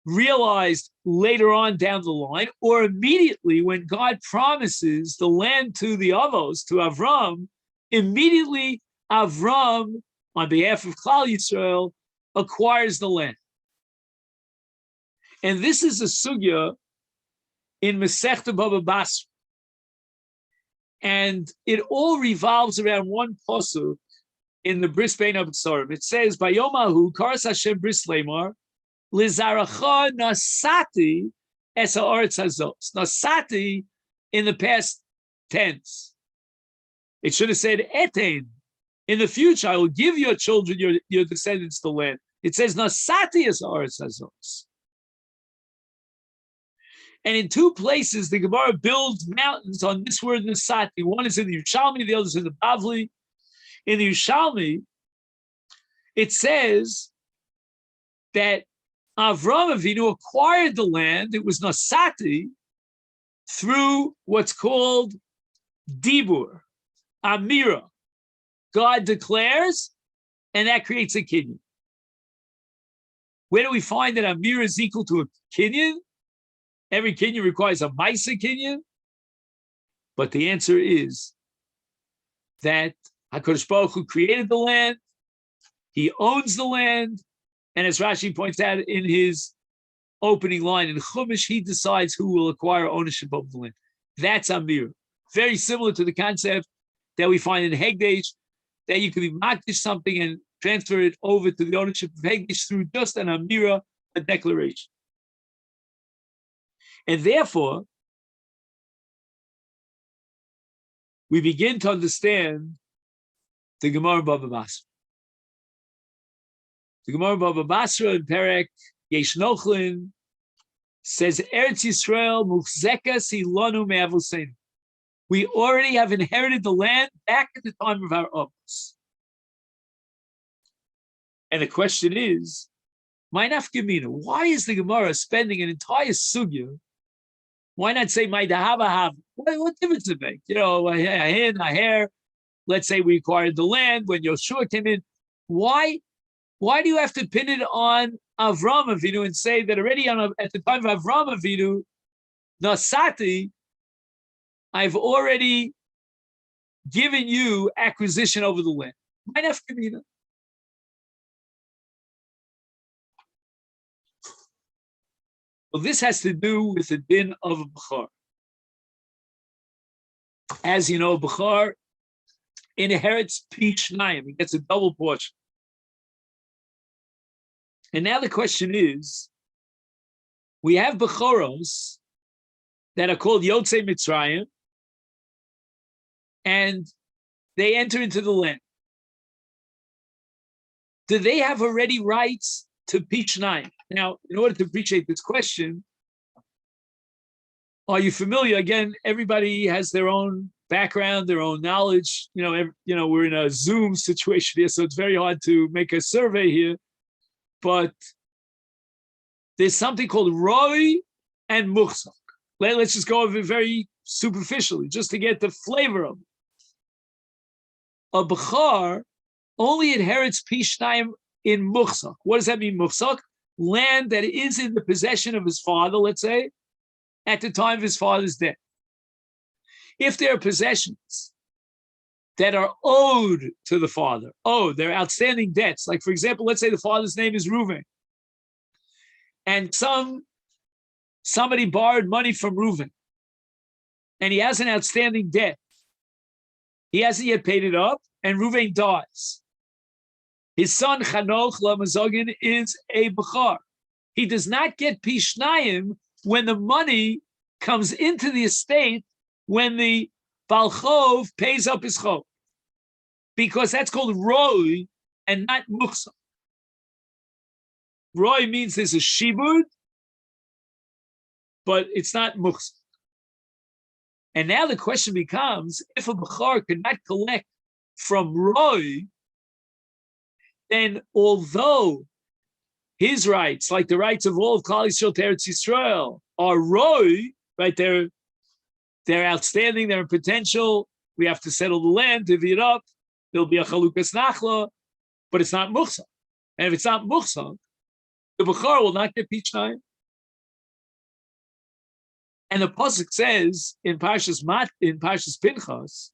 realized later on down the line, or immediately when God promises the land to the Avos, to Avram, immediately Avram, on behalf of Klal Yisrael, acquires the land? And this is a sugya in Masechta Baba Basra. And it all revolves around one pasuk in the Bris Bein HaBetzarim. It says, Bayomahu karas Hashem bris leimar, lizaracha nasati es HaAretz hazos. Nasati in the past tense. It should have said etain. In the future, I will give your children, your descendants, the land. It says nasati es HaAretz hazos. And in two places, the Gemara builds mountains on this word Nasati. One is in the Yerushalmi, the other is in the Bavli. In the Yerushalmi, it says that Avram Avinu acquired the land. It was Nasati through what's called Dibur, Amira. God declares, and that creates a kinyan. Where do we find that Amira is equal to a kinyan? Every kinyan requires a Maisa kinyan. But the answer is that HaKadosh Baruch Hu created the land, he owns the land, and as Rashi points out in his opening line in Chumash, he decides who will acquire ownership of the land. That's Amir. Very similar to the concept that we find in Hegdesh, that you can be makdish something and transfer it over to the ownership of Hegdesh through just an Amira, a declaration. And therefore, we begin to understand the Gemara Baba Basra. The Gemara Baba Basra in Perek Yesh Nochlin says, Eretz Yisrael muchzekas ilonu me'avoseinu. We already have inherited the land back at the time of our Avos. And the question is, my nafkamina, why is the Gemara spending an entire sugya? Why not say my dahava? What difference does it make? You know, a hen, a hair. Let's say we acquired the land when Yoshua came in. Why do you have to pin it on Avram Avinu and say that already at the time of Avram Avinu, Nasati, I've already given you acquisition over the land? My nafkamina. Well, this has to do with the din of a Bechar. As you know, Bechar inherits Pi Shnayim. He gets a double portion. And now the question is, we have Bechoros that are called Yotzei Mitzrayim, and they enter into the land. Do they have already rights to Pi Shnayim? Now, in order to appreciate this question, are you familiar? Again, everybody has their own background, their own knowledge. We're in a Zoom situation here, so it's very hard to make a survey here. But there's something called Roi and Muchzak. Let's just go over it very superficially, just to get the flavor of it. A Bechar only inherits Pi Shnayim in Muchzak. What does that mean, Muchzak? Land that is in the possession of his father, let's say, at the time of his father's death. If there are possessions that are owed to the father, they're outstanding debts. Like, for example, let's say the father's name is Reuven, and somebody borrowed money from Reuven, and he has an outstanding debt. He hasn't yet paid it up, and Reuven dies. His son Chanoch Lamazogin is a Bechar. He does not get Pi Shnayim when the money comes into the estate, when the Baal Chov pays up his Chov. Because that's called Roi and not Muchzak. Roi means there's a Shibud, but it's not Muchzak. And now the question becomes, if a Bechar could not collect from Roi, then although his rights, like the rights of all of Klal Yisrael to Eretz Yisrael, are Roi, right? They're outstanding, they're in potential. We have to settle the land, divvy it up. There'll be a Chalukas Nachla, but it's not Muchzak. And if it's not Muchzak, the Bechar will not get Pi Shnayim. And the pasuk says in Parshas Pinchas,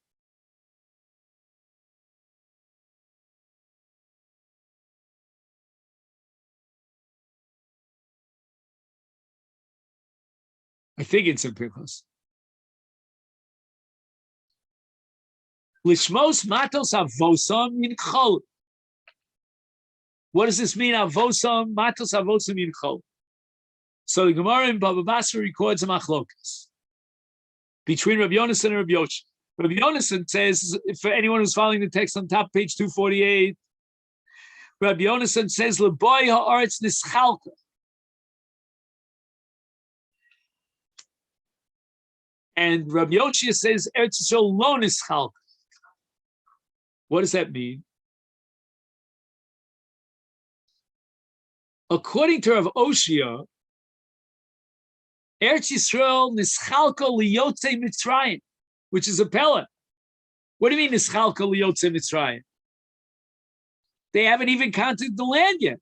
I think it's in Pinchas. Lishmos matos avosam yinchol. What does this mean? Avosam matos avosam yinchol. So the Gemara in Baba Basra records a machlokas between Rabbi Yonasan and Rabbi Yoshi. Rabbi Yonasan says, for anyone who's following the text on top, page 248, Rabbi Yonasan says, "L'boy HaAretz nischalka." And Rabbi Yoshia says, Eretz Yisrael lo nischalka. What does that mean? According to Rav Oshia, Eretz Yisrael nischalka liyotze Mitzrayim, which is a pella. What do you mean nischalka liyotze Mitzrayim? They haven't even conquered the land yet.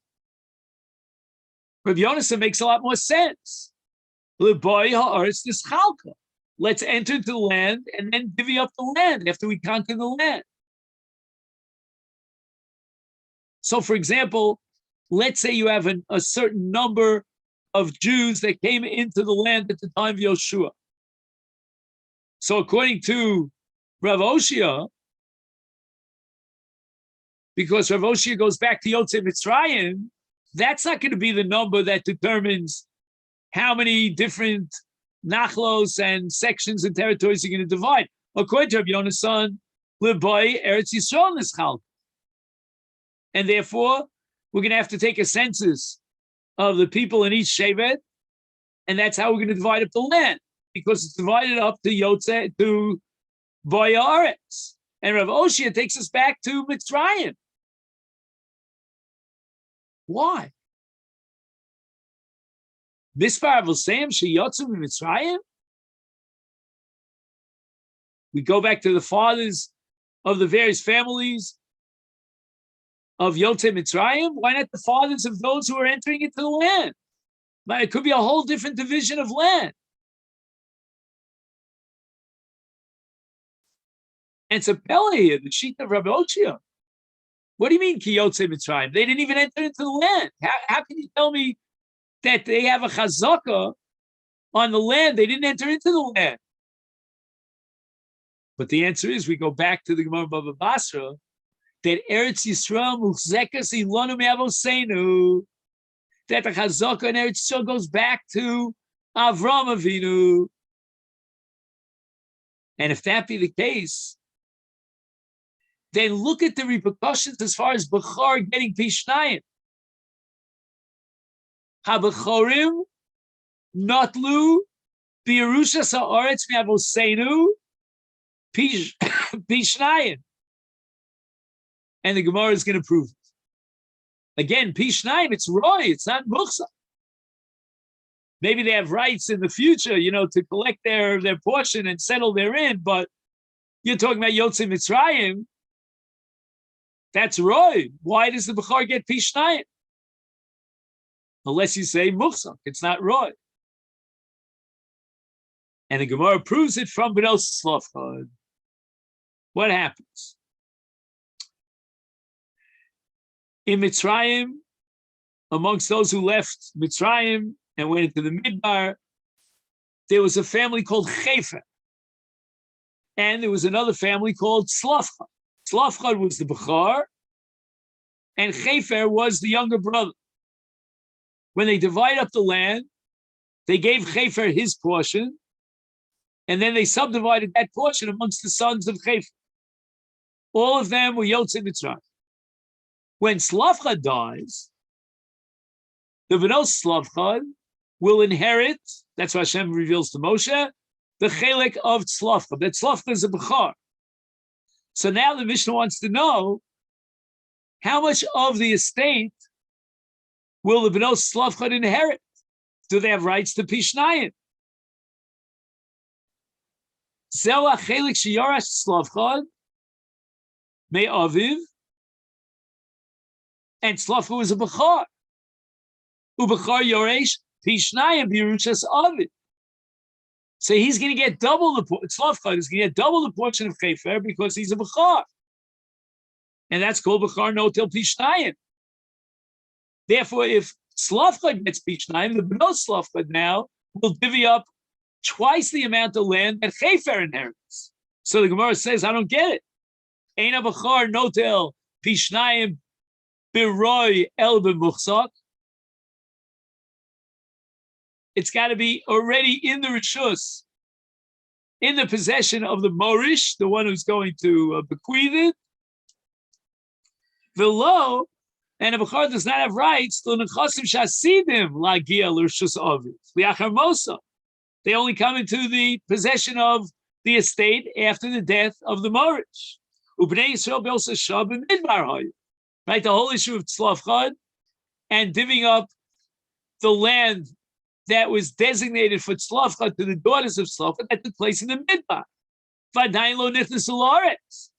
Rav Yonasan makes a lot more sense. L'boy ha'aretz nischalka. Let's enter into the land and then divvy up the land after we conquer the land. So, for example, let's say you have a certain number of Jews that came into the land at the time of Yoshua. So according to Rav Oshia, because Rav Oshia goes back to Yotzei Mitzrayim, that's not going to be the number that determines how many different nachlos and sections and territories you're going to divide. According to Rav Yonasan, L'boy Eretz Yisrael nischalka. And therefore, we're going to have to take a census of the people in each shevet, and that's how we're going to divide up the land, because it's divided up to Yotzei, to Boy HaAretz. And Rav Oshia takes us back to Mitzrayim. Why? Mispar Avosayim sheyotzu Mitzrayim? We go back to the fathers of the various families of Yotzei Mitzrayim. Why not the fathers of those who are entering into the land? It could be a whole different division of land. And it's a pella here, the sheet of Rabbi Oshia. What do you mean, Ki Yotzei Mitzrayim? They didn't even enter into the land. How can you tell me that they have a chazaka on the land? They didn't enter into the land. But the answer is, we go back to the Gemara Bava Basra, that Eretz Yisrael muchzekas ilonu me'avoseinu, that the chazaka in Eretz Yisrael goes back to Avram Avinu. And if that be the case, then look at the repercussions as far as Bechor getting Pishnayim. HaBechorim notlu b'Yerushas ha'aretz me'avoseinu Pishnayim. And the Gemara is going to prove it. Again, Pishnayim, it's Roy, it's not Muchsa. Maybe they have rights in the future, to collect their portion and settle therein, but you're talking about Yotzei Mitzrayim, that's Roy. Why does the Bechor get Pishnayim? Unless you say Muchsa, it's not Roy. And the Gemara proves it from B'nai Slavchad. What happens? In Mitzrayim, amongst those who left Mitzrayim and went into the Midbar, there was a family called Chefer. And there was another family called Slavchad. Slavchad was the Bechor, and Chefer was the younger brother. When they divide up the land, they gave Chefer his portion, and then they subdivided that portion amongst the sons of Chefer. All of them were Yotzei Mitzrayim. When Slavchad dies, the B'nai Slavchad will inherit, that's what Hashem reveals to Moshe, the chelik of Slavchad. That Slavchad is a Bechor. So now the Mishnah wants to know, how much of the estate will the B'nai Slavchad inherit? Do they have rights to Pishnayim? Zela chelik sheyorash Slavchad me aviv, and Slavchad was a Bechor. Ubechor yoresh Pishnayim b'Yerushas aviv. So he's going to get double the portion. Slavchad is going to get double the portion of Chefer because he's a Bechor. And that's called Bechor notel Pishnayim. Therefore, if Slavchad gets Pishnayim, the B'nai Slavchad now will divvy up twice the amount of land that Chefer inherits. So the Gemara says, I don't get it. Ein Bechor notel Pishnayim b'Roy el b'Muchzak. It's got to be already in the Rishus, in the possession of the Morish, the one who's going to bequeath it. V'lo, and a Bechor does not have rights to nechasim shasidim lagia l'Rishus Aviv liachar mosa. They only come into the possession of the estate after the death of the Morish. Ubnei Yisrael be'osa shab b'midbar hayu. Right, the whole issue of Slavchad and divvying up the land that was designated for Tzlafcha to the daughters of Tzlafcha that took place in the Midbar. V'adayin lo nichnasu l'Haaretz.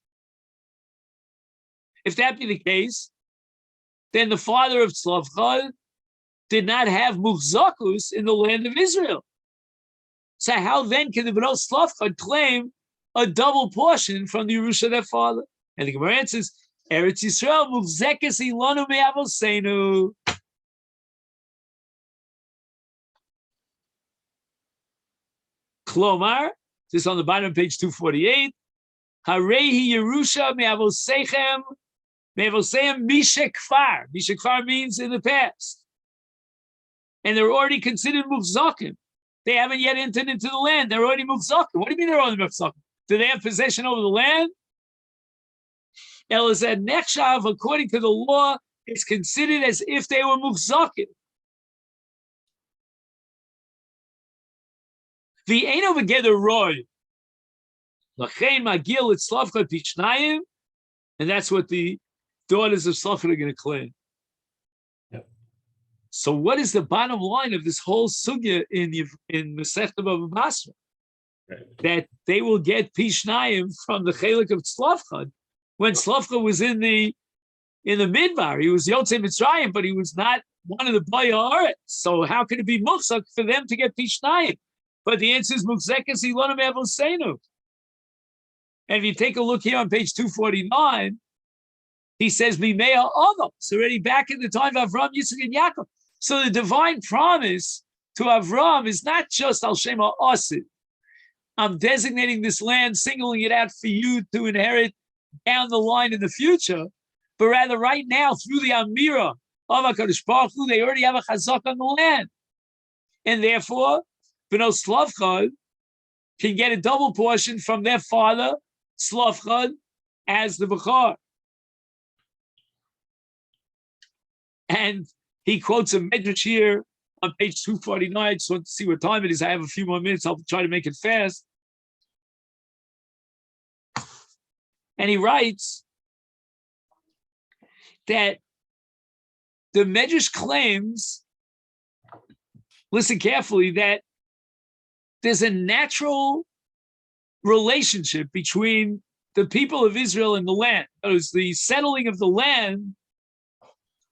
If that be the case, then the father of Tzlafcha did not have muhzakus in the land of Israel. So how then can the B'nai Tzlafcha claim a double portion from the Yerusha of their father? And the Gemara answers, Eretz Yisrael muhzekes ilanu me'avoseinu. Klomar, this is on the bottom of page 248. Harehi Yerusha me'avoseichem mishekfar. Mishekfar means in the past. And they're already considered muvzakim. They haven't yet entered into the land. They're already muvzakim. What do you mean they're already muvzakim? Do they have possession over the land? Elazar Nechshav, according to the law, is considered as if they were muvzakim. The Eino V'Geder Roy. Lachein Magil Tzlafcha Pishnayim. And that's what the daughters of Tzlafcha are going to claim. Yep. So what is the bottom line of this whole sugya in Masechta Bava Basra? Right. That they will get Pishnayim from the Chelik of Tzlafcha. When Tzlafcha was in the Midbar, he was Yotzei Mitzrayim, but he was not one of the Bnei HaAretz. So how could it be Muchzak for them to get Pishnayim? But the answer is Muchzekes Ilonu Me'avoseinu. And if you take a look here on page 249, he says, Mimea Ovo. It's already back in the time of Avram, Yitzchak, and Yaakov. So the divine promise to Avram is not just Al Shema Asid. I'm designating this land, singling it out for you to inherit down the line in the future, but rather right now, through the Amira of HaKadosh Baruch Hu, they already have a chazak on the land. And therefore, B'nai Tzlafcha can get a double portion from their father, Tzlafcha, as the Bechor. And he quotes a medrash here on page 249. Just want to see what time it is. I have a few more minutes. I'll try to make it fast. And he writes that the medrash claims, listen carefully, that there's a natural relationship between the people of Israel and the land. It was the settling of the land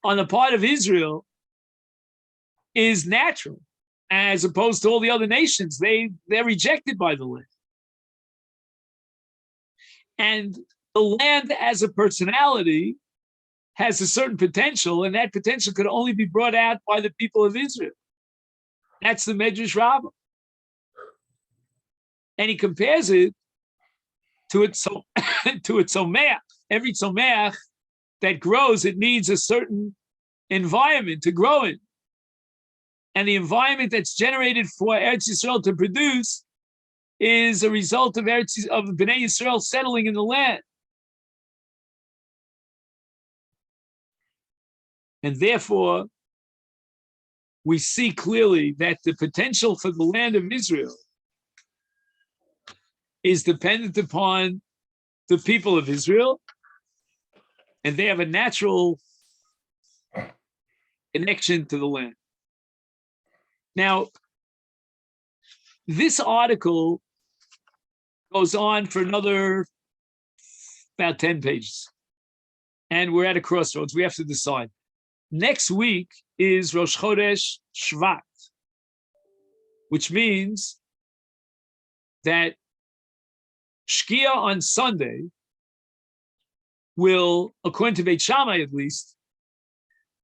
on the part of Israel is natural, as opposed to all the other nations. They're rejected by the land. And the land as a personality has a certain potential, and that potential could only be brought out by the people of Israel. That's the Medrash Rabbah. And he compares it to its someach. Every someach that grows, it needs a certain environment to grow in. And the environment that's generated for Eretz Yisrael to produce is a result of Bnei Yisrael settling in the land. And therefore, we see clearly that the potential for the land of Israel is dependent upon the people of Israel, and they have a natural connection to the land. Now, this article goes on for another about 10 pages, and we're at a crossroads. We have to decide. Next week is Rosh Chodesh Shvat, which means that Shkia on Sunday will, according to Beit Shammai at least,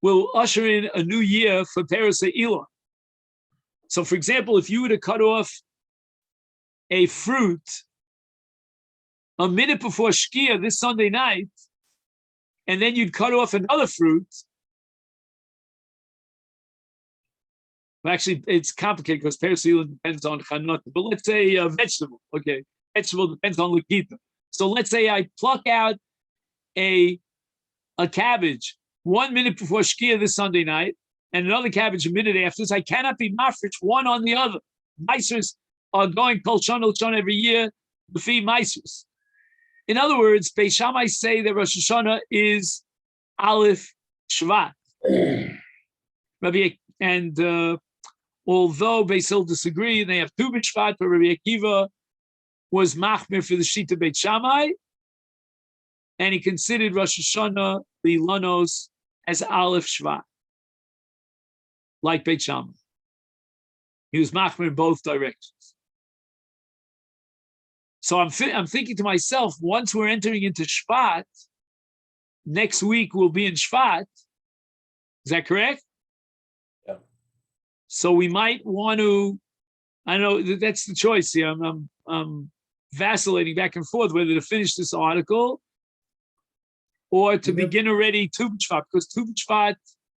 will usher in a new year for Peres Elon. So, for example, if you were to cut off a fruit a minute before Shkia this Sunday night, and then you'd cut off another fruit, well, actually, it's complicated because Peres Elon depends on Chanut, but let's say a vegetable, okay? Vegetable depends on Lakita. So let's say I pluck out a cabbage 1 minute before Shkia this Sunday night, and another cabbage a minute after this. I cannot be mafresh one on the other. Meisers are going kol shana l'shana every year to feed meisers. In other words, Beit Shammai say that Rosh Hashanah is Aleph Shvat. Rabbi And although Beis Hillel disagree, they have Tu B'Shvat, but Rabbi Akiva was machmir for the Shita Beit Shammai, and he considered Rosh Hashanah, the Lanos, as Aleph Shvat, like Beit Shammai. He was machmir in both directions. So I'm thinking to myself, once we're entering into Shvat, next week we'll be in Shvat. Is that correct? Yeah. So we might want to. I know that's the choice here. I'm vacillating back and forth whether to finish this article or to begin already Tu B'Shvat, because Tu B'Shvat,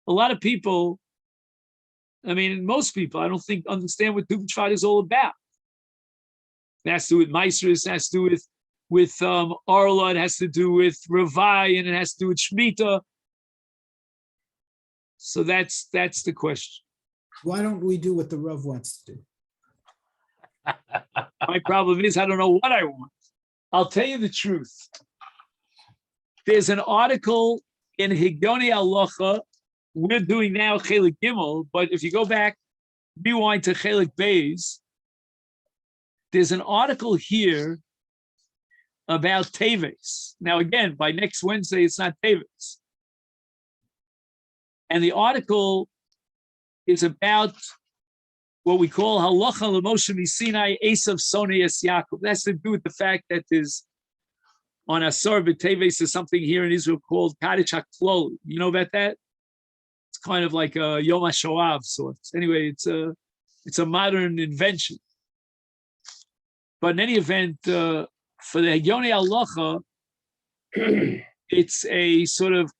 a lot of people, I mean, most people, I don't think understand what Tu B'Shvat is all about. It has to do with Maasros, it has to do with Orla, it has to do with Ravai, and it has to do with Shemitah. So that's the question. Why don't we do what the Rav wants to do? My problem is I don't know what I want. I'll tell you the truth. There's an article in Hegyonei Halacha. We're doing now Chelik Gimel, but if you go back, rewind to Chelik Beis, there's an article here about Teves. Now again, by next Wednesday, it's not Teves. And the article is about what we call Halacha L'Moshe Misinai Esav Sonei Es Yaakov. That's to do with the fact that there's on Asar B'Teves there's something here in Israel called Kaddish HaKlol. You know about that? It's kind of like a Yom HaShoah of sorts. Anyway, it's a modern invention. But in any event, for the Hegyonei Halacha, it's a sort of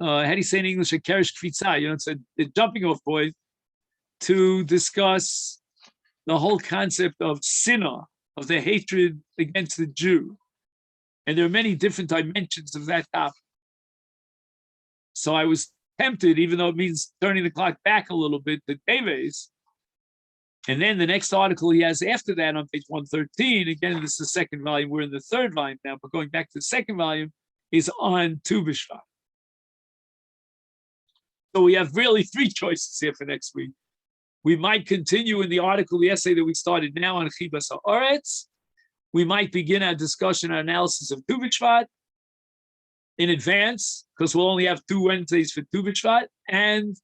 how do you say in English, a keresh kfitza, it's a jumping off point to discuss the whole concept of sinah, of the hatred against the Jew. And there are many different dimensions of that topic. So I was tempted, even though it means turning the clock back a little bit, to Teves. And then the next article he has after that on page 113, again, this is the second volume, we're in the third volume now, but going back to the second volume, is on Tu B'Shvat. So we have really three choices here for next week. We might continue in the article, the essay that we started now on Chibat HaAretz. We might begin our discussion, our analysis of Tu B'Shvat in advance, because we'll only have 2 Wednesdays for Tu B'Shvat. And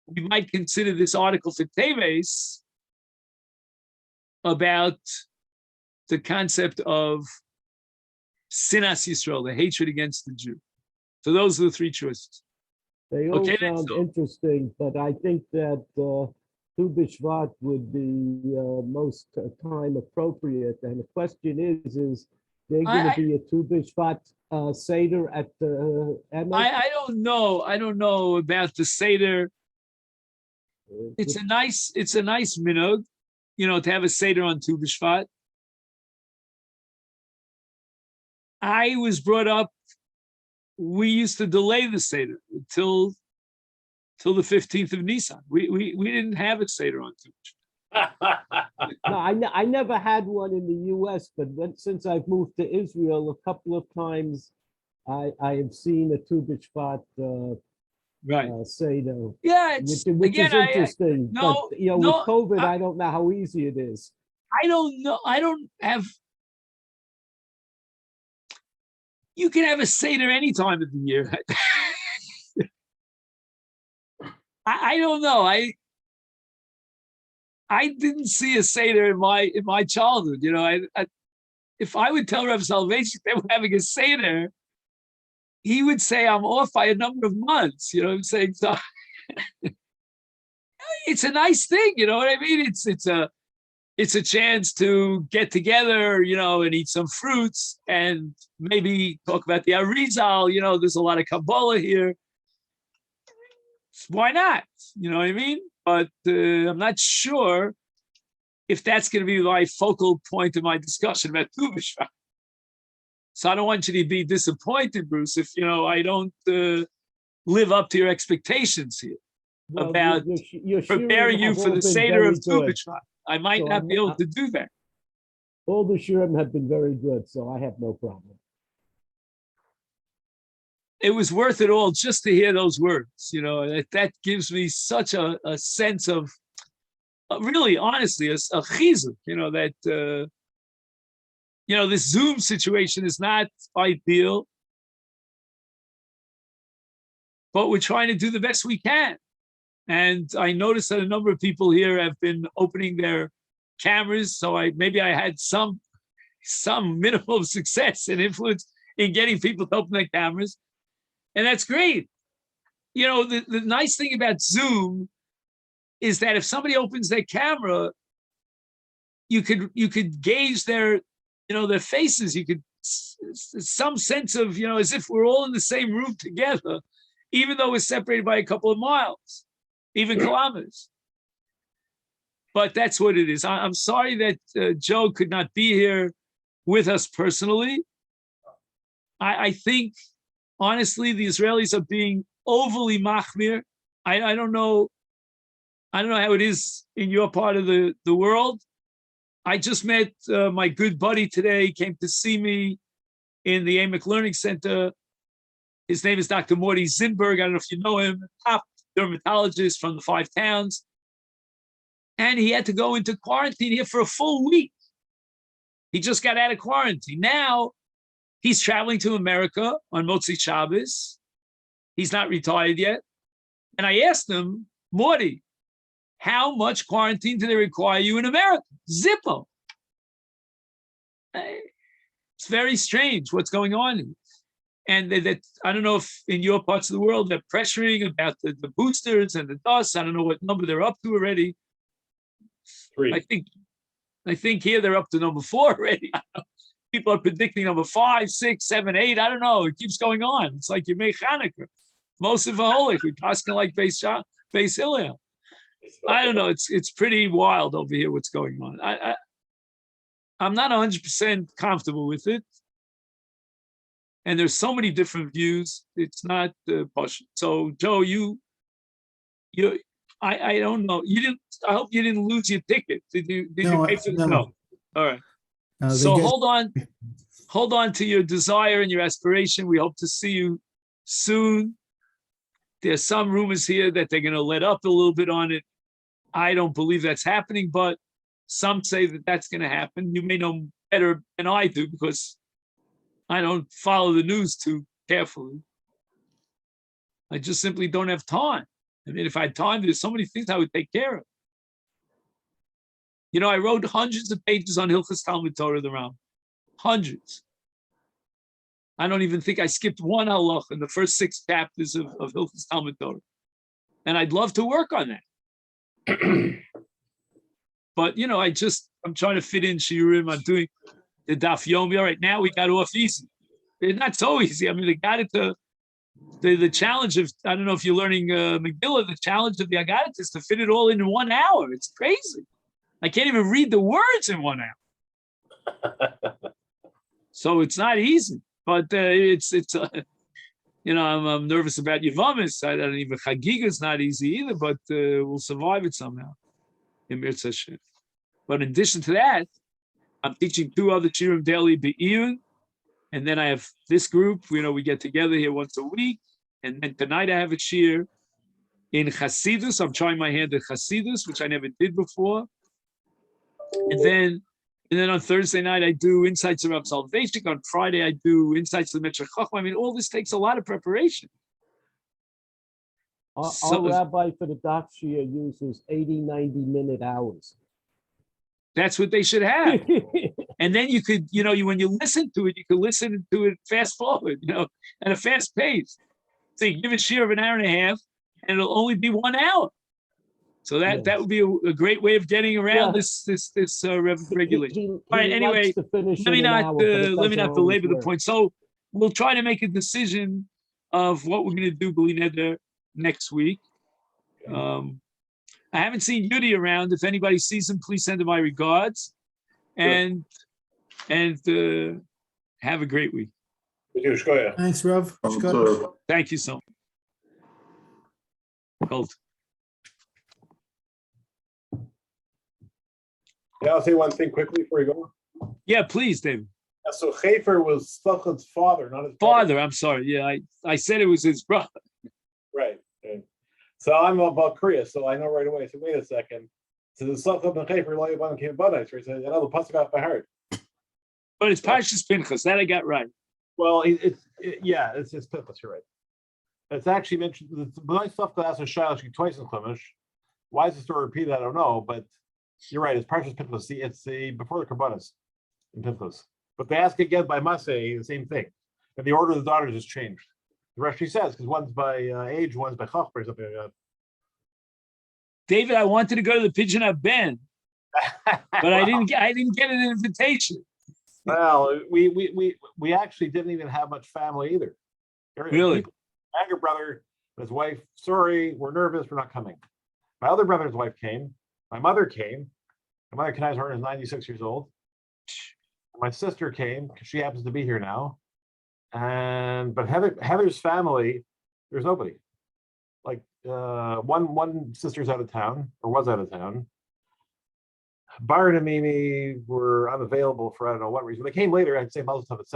we might consider this article for Teves about the concept of Sinas Yisrael, the hatred against the Jew. So those are the three choices. They all Okay, sound interesting, but I think that Tu B'Shvat would be most time appropriate. And the question is there going to be a Tu B'Shvat Seder at the Emek? I don't know. I don't know about the Seder. It's a nice minhag, to have a Seder on Tu B'Shvat. I was brought up, we used to delay the Seder till the 15th of Nisan. We didn't have a Seder on Tu B'Shvat. No, I never had one in the U.S., but since I've moved to Israel a couple of times, I have seen a Tu B'Shvat Right. Seder. Yeah, Which again, is interesting. no, but with COVID, I don't know how easy it is. I don't know. I don't have. You can have a Seder any time of the year. I don't know. I didn't see a Seder in my childhood. If I would tell Rav Salvation they were having a Seder, he would say I'm off by a number of months. You know what I'm saying? So it's a nice thing. You know what I mean? It's a chance to get together, and eat some fruits and maybe talk about the Arizal. There's a lot of Kabbalah here. Why not? You know what I mean? But I'm not sure if that's going to be my focal point of my discussion about Tu B'Shvat. So I don't want you to be disappointed, Bruce, if I don't live up to your expectations here about your preparing you for the Seder of Tu B'Shvat. I might not be able to do that. All the shiurim have been very good, so I have no problem. it was worth it all just to hear those words. That gives me such a sense of, really, honestly, a chizuk, that, this Zoom situation is not ideal, but we're trying to do the best we can. And I noticed that a number of people here have been opening their cameras, so maybe I had some minimal success and influence in getting people to open their cameras, and that's great. The nice thing about Zoom is that if somebody opens their camera, you could gauge their faces. You could some sense of as if we're all in the same room together, even though we're separated by a couple of miles, even kilometers. But that's what it is. I'm sorry that Joe could not be here with us personally. I think, honestly, the Israelis are being overly machmir. I don't know how it is in your part of the world. I just met my good buddy today. He came to see me in the AMIC Learning Center. His name is Dr. Morty Zinberg. I don't know if you know him, top dermatologist from the 5 towns. And he had to go into quarantine here for a full week. He just got out of quarantine. Now he's traveling to America on Motzi Shabbos. He's not retired yet. And I asked him, Morty, how much quarantine do they require you in America? Zippo. It's very strange what's going on. And that I don't know if in your parts of the world they're pressuring about the boosters and the dust. I don't know what number they're up to already. 3. I think here they're up to number 4 already. People are predicting number 5, 6, 7, 8. I don't know. It keeps going on. It's like you make Hanukkah. Most of a holy. We passing like Beis Hillel. I don't know. It's pretty wild over here. What's going on? I'm not 100% comfortable with it. And there's so many different views. It's not push. So Joe, I don't know. You didn't. I hope you didn't lose your ticket. Did you pay for it? No. All right. So hold on to your desire and your aspiration. We hope to see you soon. There's some rumors here that they're going to let up a little bit on it. I don't believe that's happening, but some say that that's going to happen. You may know better than I do because I don't follow the news too carefully. I just simply don't have time. I mean, if I had time, there's so many things I would take care of. I wrote hundreds of pages on Hilchos Talmud Torah the Ram. Hundreds. I don't even think I skipped one halacha in the first 6 chapters of Hilchos Talmud Torah. And I'd love to work on that. But, I'm trying to fit in shiurim. I'm doing the Daf Yomi. All right, now we got off easy. It's not so easy. I mean, they got it to the challenge of, I don't know if you're learning Megillah, the challenge of the HaAretz is to fit it all in 1 hour. It's crazy. I can't even read the words in 1 hour. So it's not easy. But I'm nervous about Yevamis. I don't even, Chagiga is not easy either, but we'll survive it somehow. But in addition to that, I'm teaching 2 other shiurim daily be'iyun, and then I have this group. We get together here once a week, and then tonight I have a shiur in Hasidus. I'm trying my hand at Hasidus, which I never did before, and then on Thursday night I do Insights of Rav Soloveitchik. On Friday I do Insights of the Metzger Chachma. I mean, all this takes a lot of preparation. Our rabbi for the Daf Shia uses 80, 90-minute hours. That's what they should have. And then you could, when you listen to it, you could listen to it fast forward, at a fast pace. So you give a shiur of an hour and a half, and it'll only be 1 hour. So that would be a great way of getting around this regulation. All right. Anyway, let me not belabor the point. So we'll try to make a decision of what we're going to do, B'li Neder, next week. I haven't seen Yudi around. If anybody sees him, please send him my regards, and have a great week. Thanks, Rav. Thank you so much. Cold. Yeah, I'll say one thing quickly before we go. Yeah, please, David. So Chafer was Stuchlin's father, not his brother. Father, I'm sorry. Yeah, I said it was his brother. Right. Okay. So I'm about Korea, so I know right away. So wait a second. So the Stuchlin and Chafer like one came Buddites. Right? So I know the pasuk off by heart. But it's Parshas Pinchas. That I got right. Well, it's Pinchas. You're right. It's actually mentioned. The nice stuff that has a Shiloh twice in Chumash. Why is the story repeated? I don't know, but you're right. It's Parshas Pinchas. It's the before the Karbanis in Pinchas. But they ask again by Masei the same thing, and the order of the daughters has changed. The Rashi says because one's by age, one's by chachma or something like David, I wanted to go to the Pigeon of Ben, that. but I didn't get an invitation. Well, we actually didn't even have much family either. Really? My younger brother and his wife, sorry, we're nervous, we're not coming. My other brother's wife came. My mother came. My mother Kanai's is 96 years old. My sister came because she happens to be here now. But Heather's family, there's nobody. Like one sister's out of town or was out of town. Byron and Mimi were unavailable for I don't know what reason. They came later. I'd say Mazel Tov,